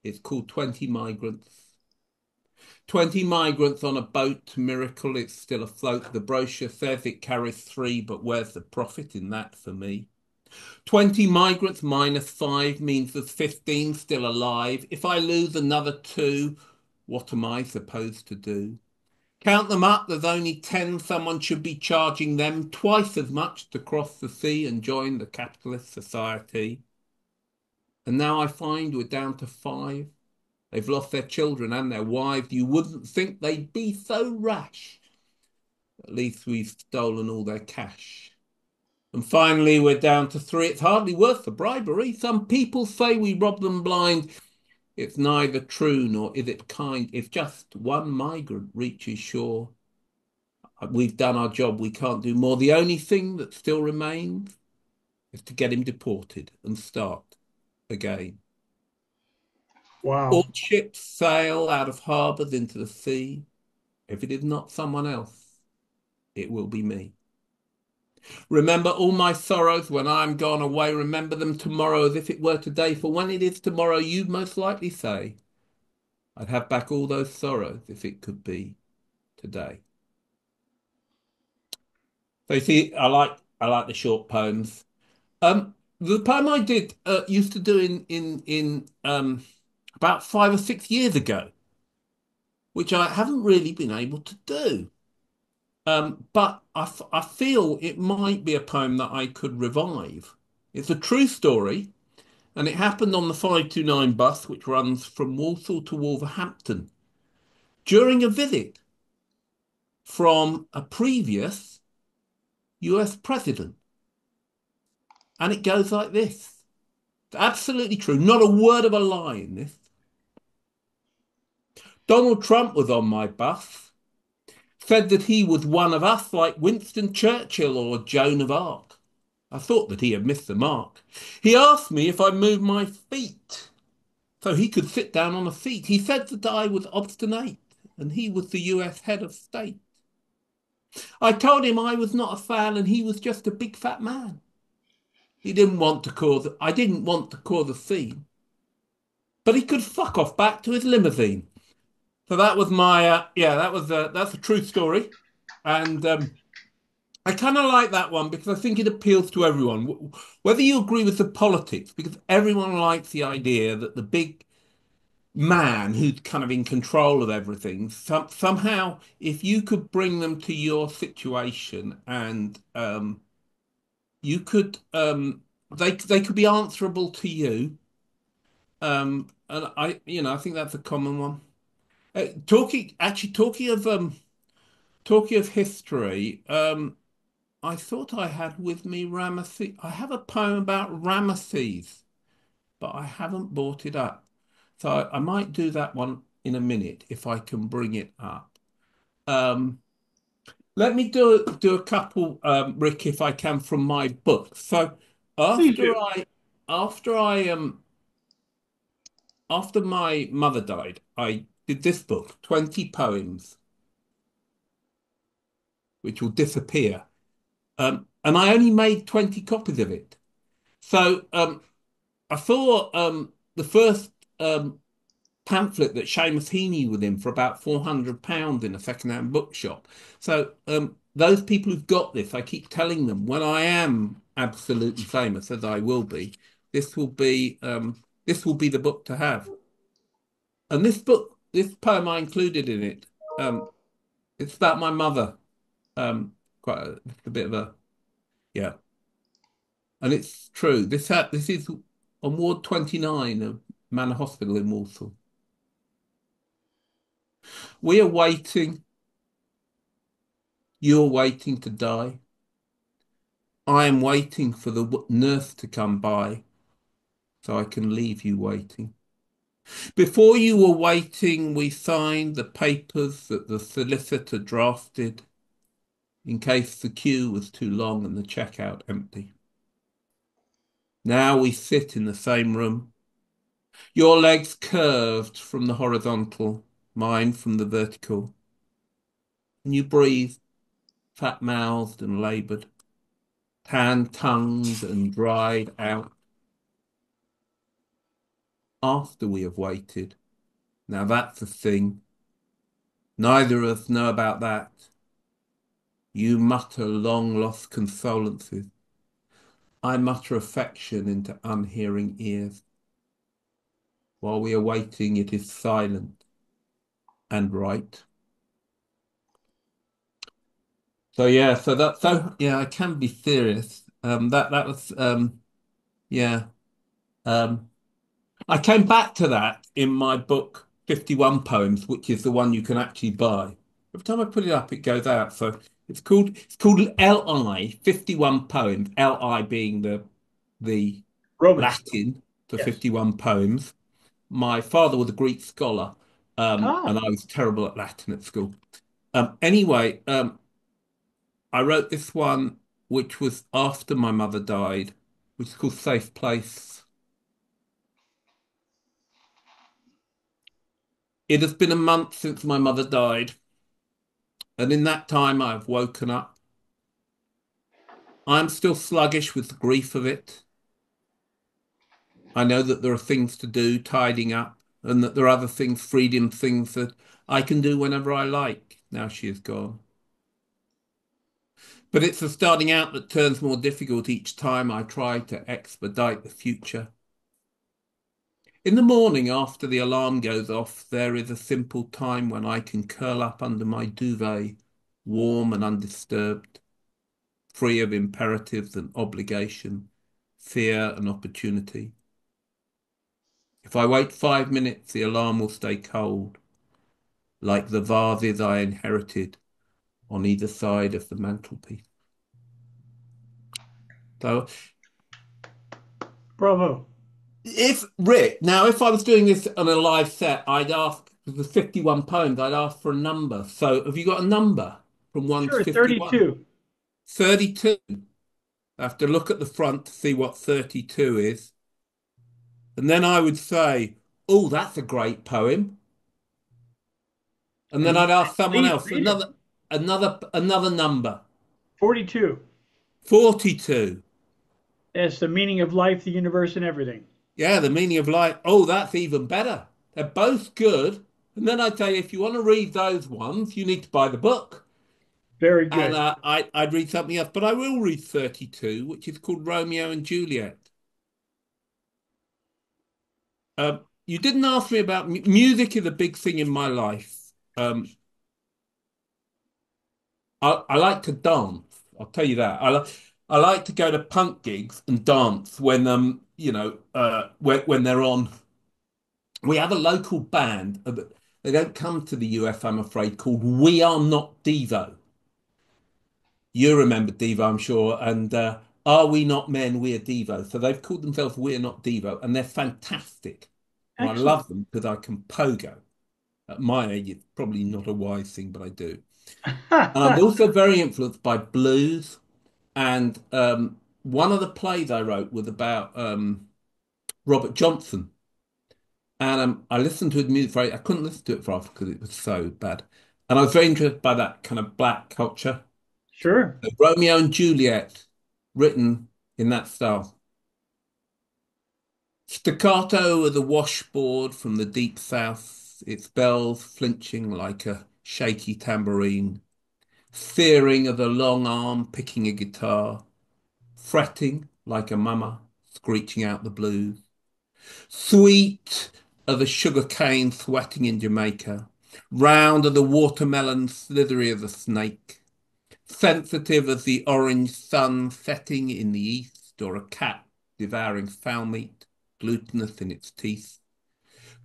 It's called 20 Migrants. 20 migrants on a boat, miracle, it's still afloat. The brochure says it carries three, but where's the profit in that for me? 20 migrants minus five means there's 15 still alive. If I lose another two, what am I supposed to do? Count them up, there's only 10. Someone should be charging them twice as much to cross the sea and join the capitalist society. And now I find we're down to five. They've lost their children and their wives. You wouldn't think they'd be so rash. At least we've stolen all their cash. And finally, we're down to three. It's hardly worth the bribery. Some people say we rob them blind. It's neither true nor is it kind. If just one migrant reaches shore, we've done our job. We can't do more. The only thing that still remains is to get him deported and start again. All Wow. ships sail out of harbours into the sea. If it is not someone else, it will be me. Remember all my sorrows when I am gone away. Remember them tomorrow as if it were today. For when it is tomorrow, you'd most likely say, I'd have back all those sorrows if it could be today. So you see, I like the short poems. The poem I did used to do in about 5 or 6 years ago, which I haven't really been able to do. But I feel it might be a poem that I could revive. It's a true story, and it happened on the 529 bus, which runs from Walsall to Wolverhampton, during a visit from a previous US president. And it goes like this. It's absolutely true, not a word of a lie in this. Donald Trump was on my bus, said that he was one of us like Winston Churchill or Joan of Arc. I thought that he had missed the mark. He asked me if I moved my feet so he could sit down on a seat. He said that I was obstinate and he was the US head of state. I told him I was not a fan and he was just a big fat man. I didn't want to cause a scene, but he could fuck off back to his limousine. So that was that's a true story. And I kind of like that one because I think it appeals to everyone, whether you agree with the politics, because everyone likes the idea that the big man who's kind of in control of everything, somehow, if you could bring them to your situation and you could, they could be answerable to you. And I think that's a common one. Talking of history. I thought I had with me Ramesses. I have a poem about Ramesses, but I haven't brought it up. So I might do that one in a minute if I can bring it up. Um, Let me do a couple, Rick, if I can, from my book. So Please after do. I after I after my mother died, I did this book, 20 poems, which will disappear. And I only made 20 copies of it. So I saw the first pamphlet that Seamus Heaney was in for about £400 in a second-hand bookshop. So those people who've got this, I keep telling them when I am absolutely famous, as I will be, this will be this will be the book to have. And this book, this poem I included in it, it's about my mother. Quite a bit of a yeah, and it's true. This is on Ward 29 of Manor Hospital in Walsall. We are waiting. You're waiting to die. I am waiting for the nurse to come by so I can leave you waiting. Before you were waiting, we signed the papers that the solicitor drafted in case the queue was too long and the checkout empty. Now we sit in the same room, your legs curved from the horizontal, mine from the vertical, and you breathe, fat-mouthed and laboured, tan-tongued and dried out after we have waited. Now that's the thing. Neither of us know about that. You mutter long lost consolences. I mutter affection into unhearing ears. While we are waiting, it is silent and right. So yeah, I can be serious. That was yeah. Um, I came back to that in my book, 51 Poems, which is the one you can actually buy. Every time I put it up, it goes out. So it's called LI, 51 Poems, LI being the Roman. Latin for Yes. 51 poems. My father was a Greek scholar, and Ah, I was terrible at Latin at school. Anyway, I wrote this one, which was after my mother died, which is called Safe Place. It has been a month since my mother died. And in that time, I have woken up. I am still sluggish with the grief of it. I know that there are things to do, tidying up, and that there are other things, freedom things that I can do whenever I like. Now she is gone. But it's the starting out that turns more difficult each time I try to expedite the future. In the morning, after the alarm goes off, there is a simple time when I can curl up under my duvet, warm and undisturbed, free of imperatives and obligation, fear and opportunity. If I wait 5 minutes, the alarm will stay cold, like the vases I inherited on either side of the mantelpiece. So, bravo. if Rick, now if I was doing this on a live set, I'd ask the 51 poems, I'd ask for a number. So, have you got a number from 1 to Sure, 51? 32. 32. I have to look at the front to see what 32 is. And then I would say, oh, that's a great poem. And then And I'd ask someone please else read it. another number. 42. 42. That's the meaning of life, the universe, and everything. Yeah, the meaning of life. Oh, that's even better. They're both good. And then I'd say, if you want to read those ones, you need to buy the book. Very And good. I'd read something else, but I will read 32, which is called Romeo and Juliet. You didn't ask me about music is a big thing in my life. I like to dance. I'll tell you that. I like to go to punk gigs and dance when when they're on. We have a local band. They don't come to the US, I'm afraid, called We Are Not Devo. You remember Devo, I'm sure. And Are We Not Men? We're Devo. So they've called themselves We're Not Devo, and they're fantastic. And I Excellent. love them because I can pogo. At my age, it's probably not a wise thing, but I do. And I'm also very influenced by blues. And one of the plays I wrote was about Robert Johnson. And I listened to his music I couldn't listen to it for after because it was so bad. And I was very interested by that kind of black culture. Sure. So Romeo and Juliet, written in that style. Staccato of the washboard from the deep south, its bells flinching like a shaky tambourine. Fearing of the long arm picking a guitar. Fretting like a mama, screeching out the blues. Sweet are the sugar cane sweating in Jamaica. Round are the watermelon slithery as a snake. Sensitive as the orange sun setting in the east, or a cat devouring fowl meat, glutinous in its teeth.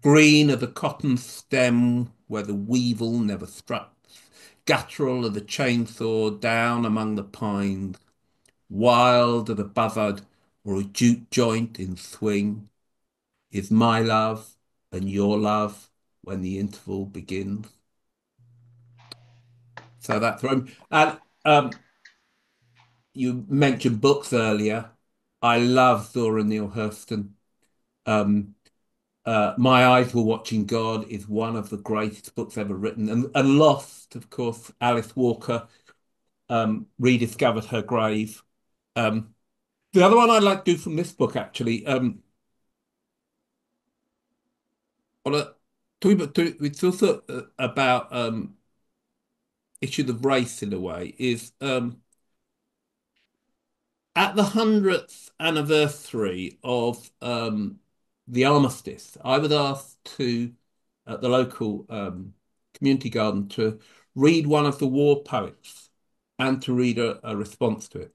Green are the cotton stem where the weevil never struts. Guttural are the chainsaw down among the pines. Wild are the buzzard or a jute joint in swing. Is my love and your love when the interval begins. So that's right. And you mentioned books earlier. I love Zora Neale Hurston. Um, My Eyes Were Watching God is one of the greatest books ever written. And Lost, of course, Alice Walker rediscovered her grave. Um, the other one I'd like to do from this book, actually, on a, it's also about issues of race in a way, is at the 100th anniversary of the armistice, I was asked to, at the local community garden, to read one of the war poets and to read a response to it.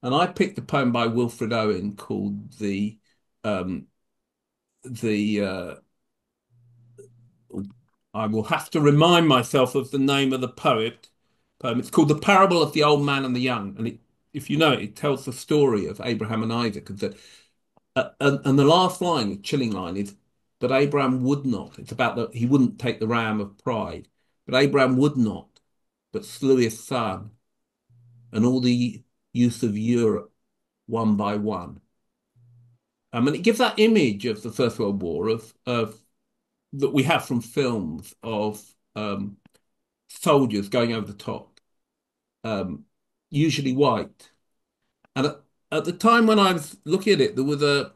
And I picked a poem by Wilfred Owen called um, the I will have to remind myself of the name of the poem. It's called The Parable of the Old Man and the Young. And if you know it, it tells the story of Abraham and Isaac. And the last line, the chilling line, is that Abraham would not. It's about that he wouldn't take the ram of pride, but Abraham would not, but slew his son and all the youth of Europe one by one. And it gives that image of the First World War of that we have from films of soldiers going over the top, um, usually white. And at the time when I was looking at it, there was a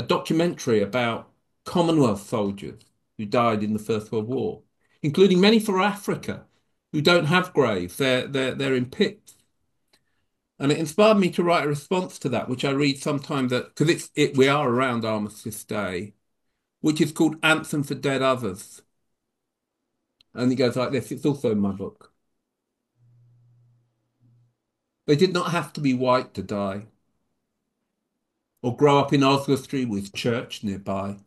documentary about Commonwealth soldiers who died in the First World War, including many for Africa who don't have graves. They're in pits. And it inspired me to write a response to that, which I read sometimes because we are around Armistice Day, which is called Anthem for Dead Others. And it goes like this. It's also in my book. They did not have to be white to die, or grow up in Oswestry with church nearby.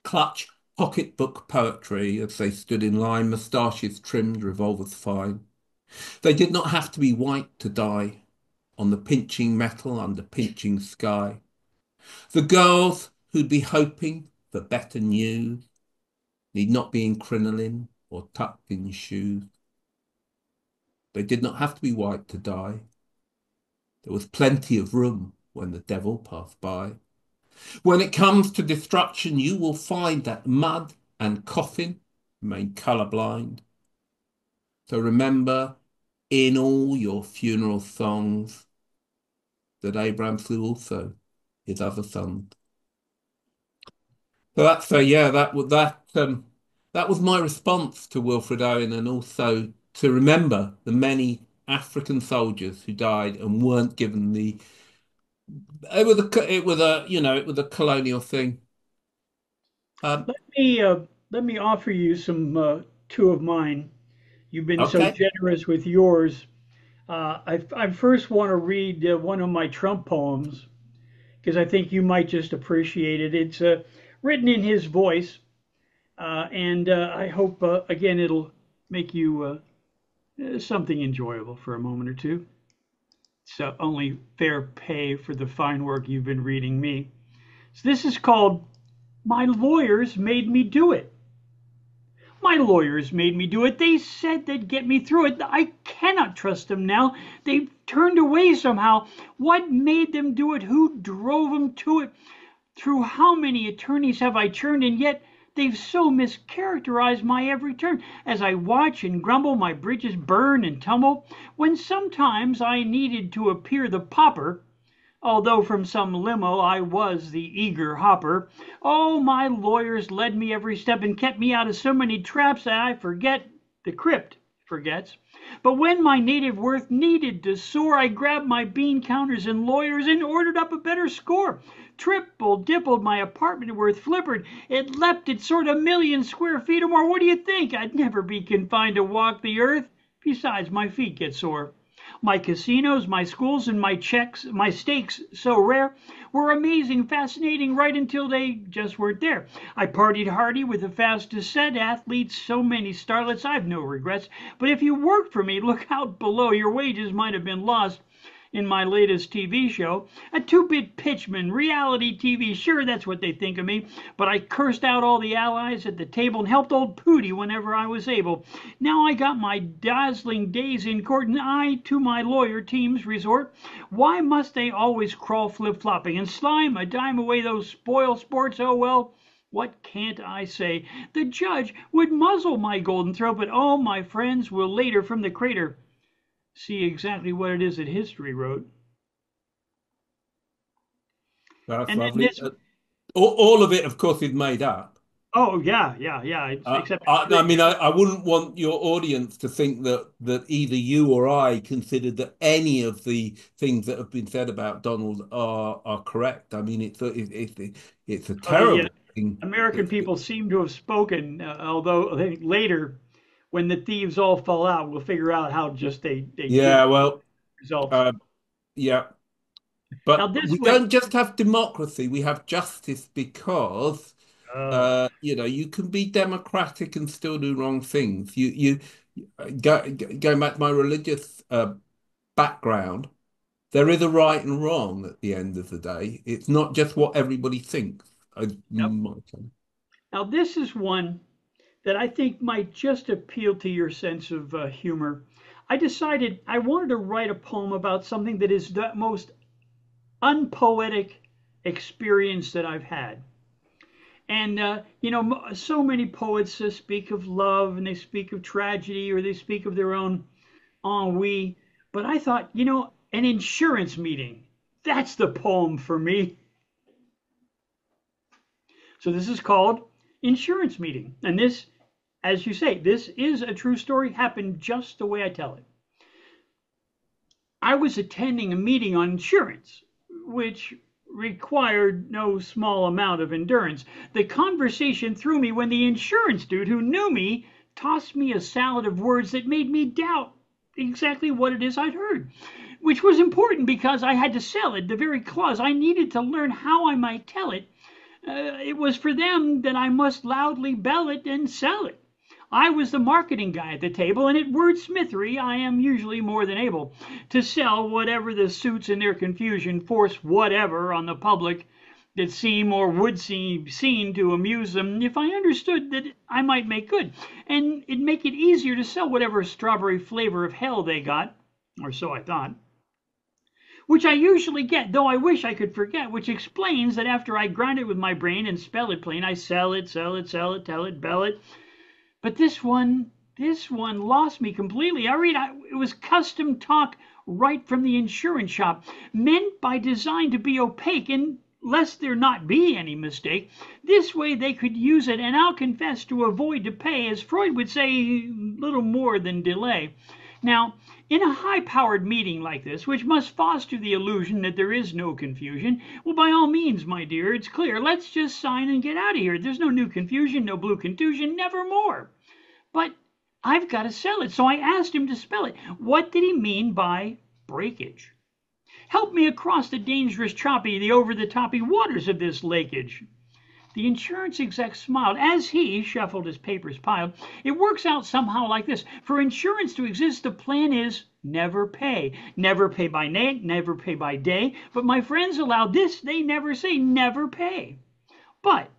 Clutch pocketbook poetry as they stood in line, moustaches trimmed, revolvers fine. They did not have to be white to die on the pinching metal under pinching sky. The girls who'd be hoping for better news need not be in crinoline or tucked in shoes. They did not have to be white to die. There was plenty of room when the devil passed by. When it comes to destruction, you will find that mud and coffin remain colourblind. So remember in all your funeral songs that Abraham slew also his other sons. So that's yeah, that was my response to Wilfred Owen, and also to remember the many African soldiers who died and weren't given the it was a colonial thing. Um, Let me offer you some two of mine. You've been so okay. generous with yours. I first want to read one of my Trump poems because I think you might just appreciate it. It's written in his voice, and I hope again it'll make you something enjoyable for a moment or two. So only fair pay for the fine work you've been reading me. So this is called My Lawyers Made Me Do It. My lawyers made me do it. They said they'd get me through it. I cannot trust them now. They've turned away somehow. What made them do it? Who drove them to it? Through how many attorneys have I churned, and yet they've so mischaracterized my every turn. As I watch and grumble, my bridges burn and tumble. When sometimes I needed to appear the pauper, although from some limo I was the eager hopper. Oh, my lawyers led me every step and kept me out of so many traps that I forget the crypt forgets. But when my native worth needed to soar, I grabbed my bean counters and lawyers and ordered up a better score. Triple dippled my apartment worth flippered. It leapt at sort of 1,000,000 square feet or more. What do you think? I'd never be confined to walk the earth. Besides, my feet get sore. My casinos, my schools, and my checks, my stakes so rare, were amazing, fascinating, right until they just weren't there. I partied hardy with the fastest set athletes, so many starlets, I've no regrets. But if you worked for me, look out below, your wages might have been lost in my latest TV show. A two-bit pitchman, reality TV, sure, that's what they think of me. But I cursed out all the allies at the table and helped old Pooty whenever I was able. Now I got my dazzling days in court, and I to my lawyer teams resort. Why must they always crawl flip-flopping and slime a dime away those spoil sports? Oh, well, what can't I say? The judge would muzzle my golden throat, but oh, my friends will later from the crater see exactly what it is that history wrote. That's And then lovely. this, All of it, of course, is made up. oh yeah, yeah, yeah. Except it's I written. mean, I wouldn't want your audience to think that either you or I considered that any of the things that have been said about Donald are correct. I mean, it's a Oh, the terrible thing. American people seem to have spoken, although I think later, when the thieves all fall out, we'll figure out how just they did Yeah, well, results. uh, yeah, Now but this we went. don't just have democracy; we have justice because Oh, you can be democratic and still do wrong things. Going back to my religious background, there is a right and wrong at the end of the day. It's not just what everybody thinks. yep. Might say. Now this is one that I think might just appeal to your sense of humor. I decided I wanted to write a poem about something that is the most unpoetic experience that I've had. And, so many poets speak of love and they speak of tragedy or they speak of their own ennui. But I thought, an insurance meeting, that's the poem for me. So this is called Insurance Meeting. And this, as you say, this is a true story, happened just the way I tell it. I was attending a meeting on insurance, which required no small amount of endurance. The conversation threw me when the insurance dude who knew me tossed me a salad of words that made me doubt exactly what it is I'd heard, which was important because I had to sell it, the very clause. I needed to learn how I might tell it. It was for them that I must loudly bell it and sell it. I was the marketing guy at the table, and at wordsmithery I am usually more than able to sell whatever the suits in their confusion force whatever on the public that seem or would seem seen to amuse them if I understood that I might make good, and it'd make it easier to sell whatever strawberry flavor of hell they got, or so I thought, which I usually get, though I wish I could forget, which explains that after I grind it with my brain and spell it plain, I sell it, tell it, tell it, bell it. But this one lost me completely. It was custom talk right from the insurance shop, meant by design to be opaque, and lest there not be any mistake, this way they could use it, and I'll confess to avoid to pay, as Freud would say, little more than delay. Now, in a high-powered meeting like this, which must foster the illusion that there is no confusion, well, by all means, my dear, it's clear. Let's just sign and get out of here. There's no new confusion, no blue contusion, nevermore. But I've got to sell it, so I asked him to spell it. What did he mean by breakage? Help me across the dangerous choppy, the over-the-toppy waters of this lakeage. The insurance exec smiled as he shuffled his papers pile. It works out somehow like this. For insurance to exist, the plan is never pay. Never pay by night, never pay by day. But my friends allow this, they never say never pay. But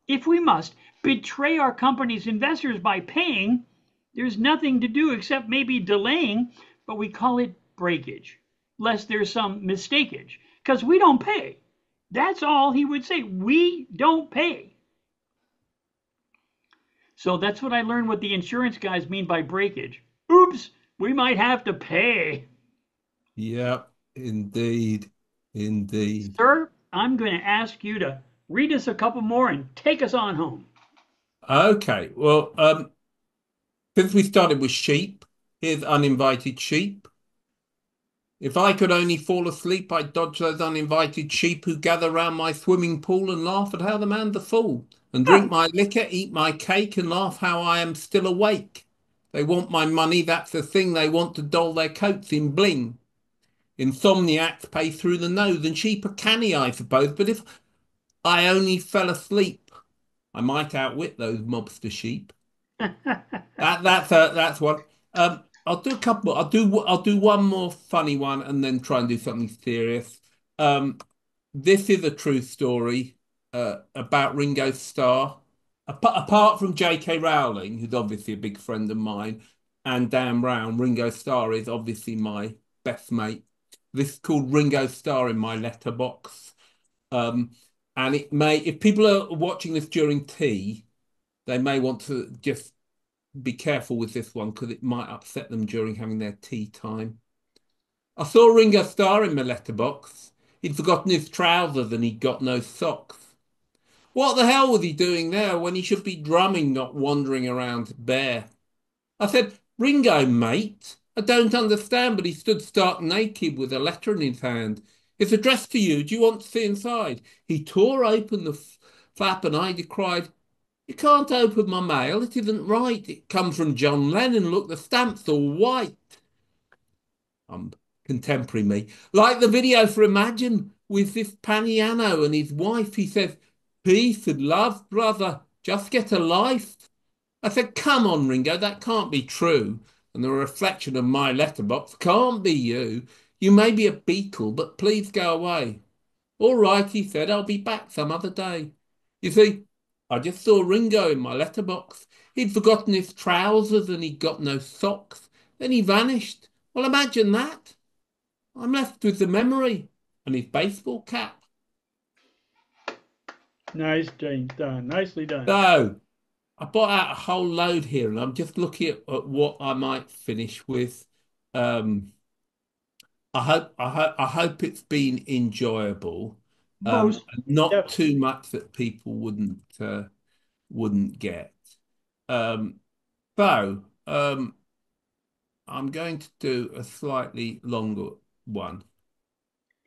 if we must betray our company's investors by paying, there's nothing to do except maybe delaying, but we call it breakage, lest there's some mistakeage, because we don't pay. That's all he would say. We don't pay. So that's what I learned what the insurance guys mean by breakage. Oops, we might have to pay. Yep, indeed, indeed. Sir, I'm going to ask you to read us a couple more and take us on home. Okay, well, since we started with sheep, here's uninvited sheep. If I could only fall asleep, I'd dodge those uninvited sheep who gather round my swimming pool and laugh at how the man's a fool, and drink my liquor, eat my cake, and laugh how I am still awake. They want my money, that's the thing. They want to doll their coats in bling. Insomniacs pay through the nose, and sheep are canny, I suppose. But if I only fell asleep, I might outwit those mobster sheep. That's what. I'll do a couple. I'll do one more funny one, and then try and do something serious. Um, this is a true story about Ringo Starr. Apart from J.K. Rowling, who's obviously a big friend of mine, and Dan Brown, Ringo Starr is obviously my best mate. This is called Ringo Starr in my letterbox. Um, and it may, if people are watching this during tea, they may want to just be careful with this one because it might upset them during having their tea time. I saw Ringo Starr in my letterbox. He'd forgotten his trousers and he'd got no socks. What the hell was he doing there when he should be drumming, not wandering around bare? I said, Ringo, mate, I don't understand, but he stood stark naked with a letter in his hand. It's addressed to you. Do you want to see inside? He tore open the flap and I cried, you can't open my mail. It isn't right. It comes from John Lennon. Look, the stamp's all white. I'm contemporary me. Like the video for Imagine with this Paniano and his wife. He says, peace and love, brother. Just get a life. I said, come on, Ringo, that can't be true. And the reflection of my letterbox can't be you. You may be a beetle, but please go away. All right, he said, I'll be back some other day. You see, I just saw Ringo in my letterbox. He'd forgotten his trousers and he'd got no socks. Then he vanished. Well, imagine that. I'm left with the memory and his baseball cap. Nice done. Nicely done. So, I bought out a whole load here and I'm just looking at what I might finish with. Um, I hope it's been enjoyable, Most and not definitely. too much that people wouldn't get. Um, so I'm going to do a slightly longer one.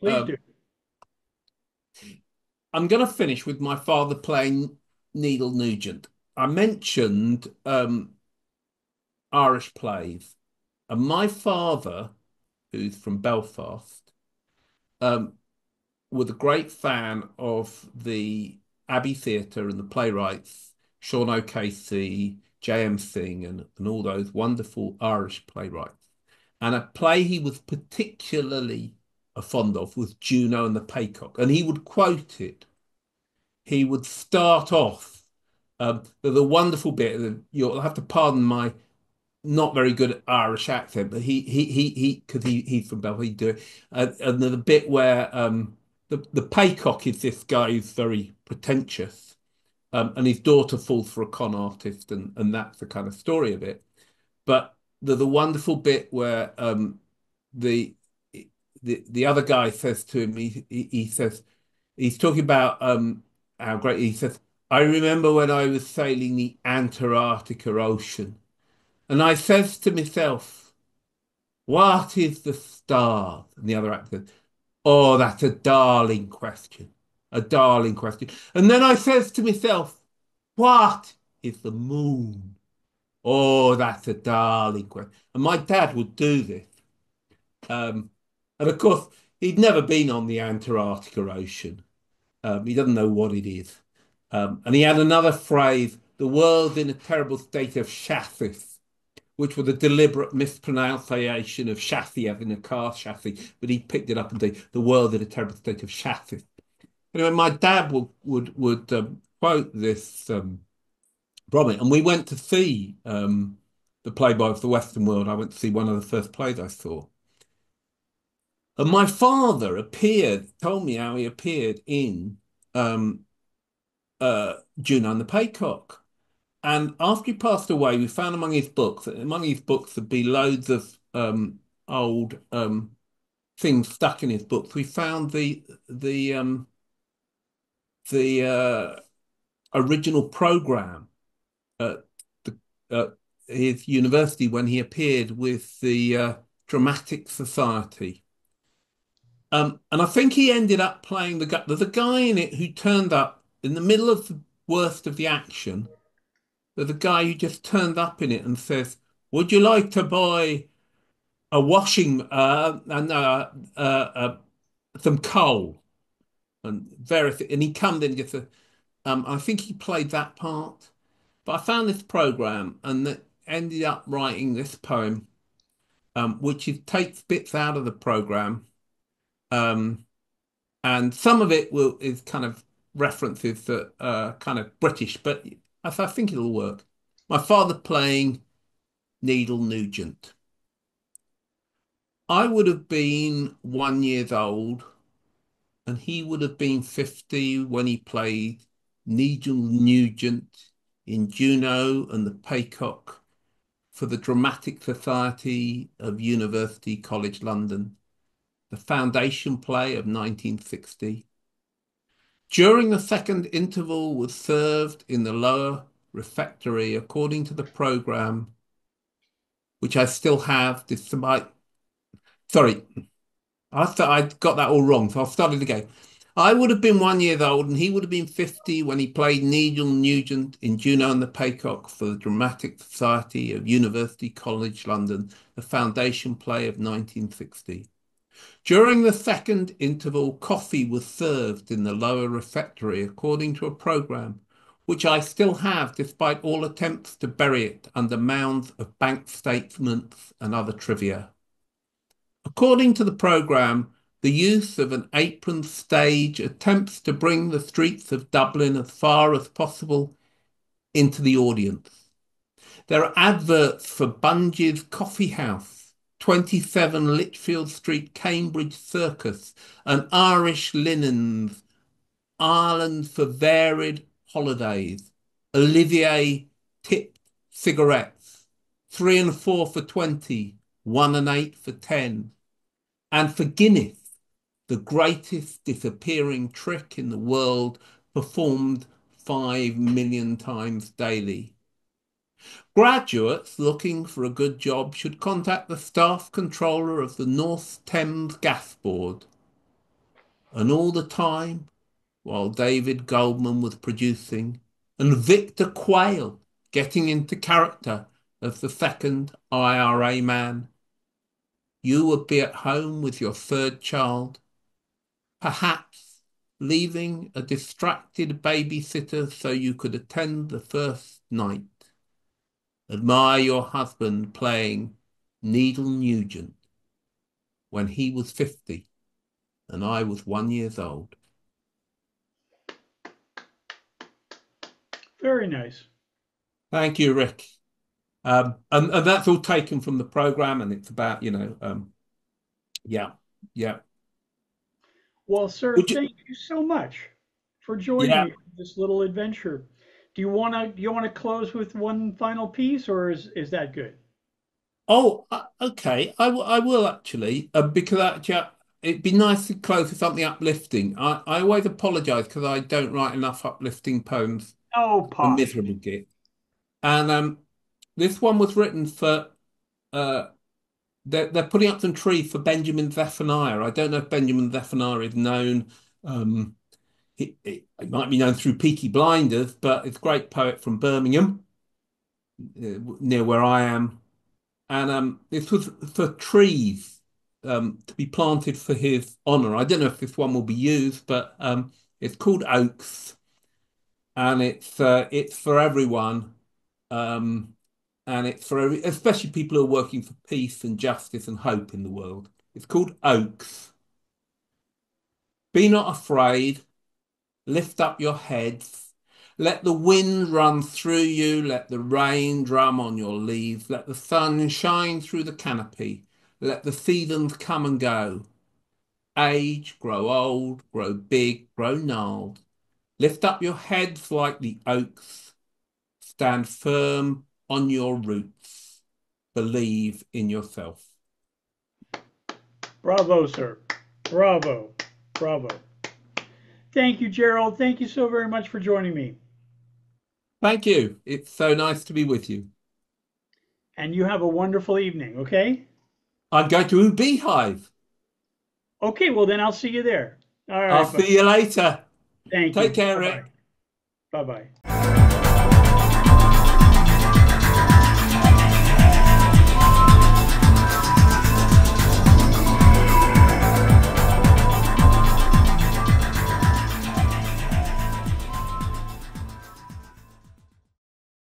Please Um, do. I'm going to finish with my father playing Needle Nugent. I mentioned Irish plays, and my father, who's from Belfast, um, was a great fan of the Abbey Theatre and the playwrights, Sean O'Casey, J.M. Singh, and all those wonderful Irish playwrights. And a play he was particularly fond of was Juno and the Paycock, and he would quote it. He would start off. There's a wonderful bit. You'll have to pardon my not very good Irish accent, but because he's from Belfast, he do it. And there's a bit where the paycock is this guy who's very pretentious, and his daughter falls for a con artist, and that's the kind of story of it. But there's a wonderful bit where the the other guy says to him, he says he's talking about how great he says. I remember when I was sailing the Antarctica Ocean. And I says to myself, what is the star? And the other actor, oh, that's a darling question. A darling question. And then I says to myself, what is the moon? Oh, that's a darling question. And my dad would do this. Um, and of course, he'd never been on the Antarctica Ocean. He doesn't know what it is. And he had another phrase, the world's in a terrible state of chassis, which was a deliberate mispronunciation of chassis as in a car chassis, but he picked it up and said, the world's in a terrible state of chassis. Anyway, my dad would quote this from it, and we went to see the Playboy of the Western World. I went to see one of the first plays I saw. And my father told me how he appeared in um, Juno and the Paycock. And after he passed away, we found among his books there'd be loads of old things stuck in his books. We found the original program at the at his university when he appeared with the Dramatic Society. And I think he ended up playing the guy. There's a guy in it who turned up in the middle of the worst of the action. There's a guy who just turned up in it and says, "Would you like to buy a washing and some coal and various?" And he comes in and just, I think he played that part. But I found this program and that ended up writing this poem, which is takes bits out of the program. Um, and some of it is kind of references that are kind of British, but I think it'll work. My father playing Needle Nugent. I would have been 1 year old, and he would have been 50 when he played Needle Nugent in Juno and the Paycock for the Dramatic Society of University College London, the foundation play of 1960. During the second interval was served in the lower refectory according to the programme, which I still have, despite. Sorry, I got that all wrong, so I'll start it again. I would have been 1 year old, and he would have been 50 when he played Needle Nugent in Juno and the Paycock for the Dramatic Society of University College London, the foundation play of 1960. During the second interval, coffee was served in the lower refectory according to a programme, which I still have despite all attempts to bury it under mounds of bank statements and other trivia. According to the programme, the use of an apron stage attempts to bring the streets of Dublin as far as possible into the audience. There are adverts for Bunge's Coffee House, 27 Litchfield Street, Cambridge Circus, and Irish Linens, Ireland for varied holidays, Olivier tipped cigarettes, 3 and 4 for 20, 1 and 8 for 10, and for Guinness, the greatest disappearing trick in the world, performed 5 million times daily. Graduates looking for a good job should contact the staff controller of the North Thames Gas Board. And all the time, while David Goldman was producing, and Victor Quayle getting into character as the second IRA man, you would be at home with your third child, perhaps leaving a distracted babysitter so you could attend the first night. Admire your husband playing Needle Nugent when he was 50 and I was 1 year old. Very nice. Thank you, Rick. And that's all taken from the program, and it's about, yeah, yeah. Well, sir, Would you, thank you so much for joining yeah. me for this little adventure. Do you want to close with one final piece, or is that good? Oh, okay. I will actually, because actually, it'd be nice to close with something uplifting. I always apologise because I don't write enough uplifting poems Oh, for posh. miserable git. And this one was written for uh, they're putting up some trees for Benjamin Zephaniah. I don't know if Benjamin Zephaniah is known. Um, it might be known through Peaky Blinders, but it's a great poet from Birmingham, near where I am. And this was for trees to be planted for his honour. I don't know if this one will be used, but it's called Oaks. and it's for everyone, um, and it's for especially people who are working for peace and justice and hope in the world. It's called Oaks. Be not afraid. Lift up your heads. Let the wind run through you. Let the rain drum on your leaves. Let the sun shine through the canopy. Let the seasons come and go. Age, grow old, grow big, grow gnarled. Lift up your heads like the oaks. Stand firm on your roots. Believe in yourself. Bravo, sir. Bravo. Bravo. Thank you, Gerald. Thank you so very much for joining me. Thank you. It's so nice to be with you. And you have a wonderful evening, okay? I'm going to Beehive. Okay, well, then I'll see you there. All I'll right, see buddy. you later. Thank Take you. care, Bye bye. Rick. Bye bye.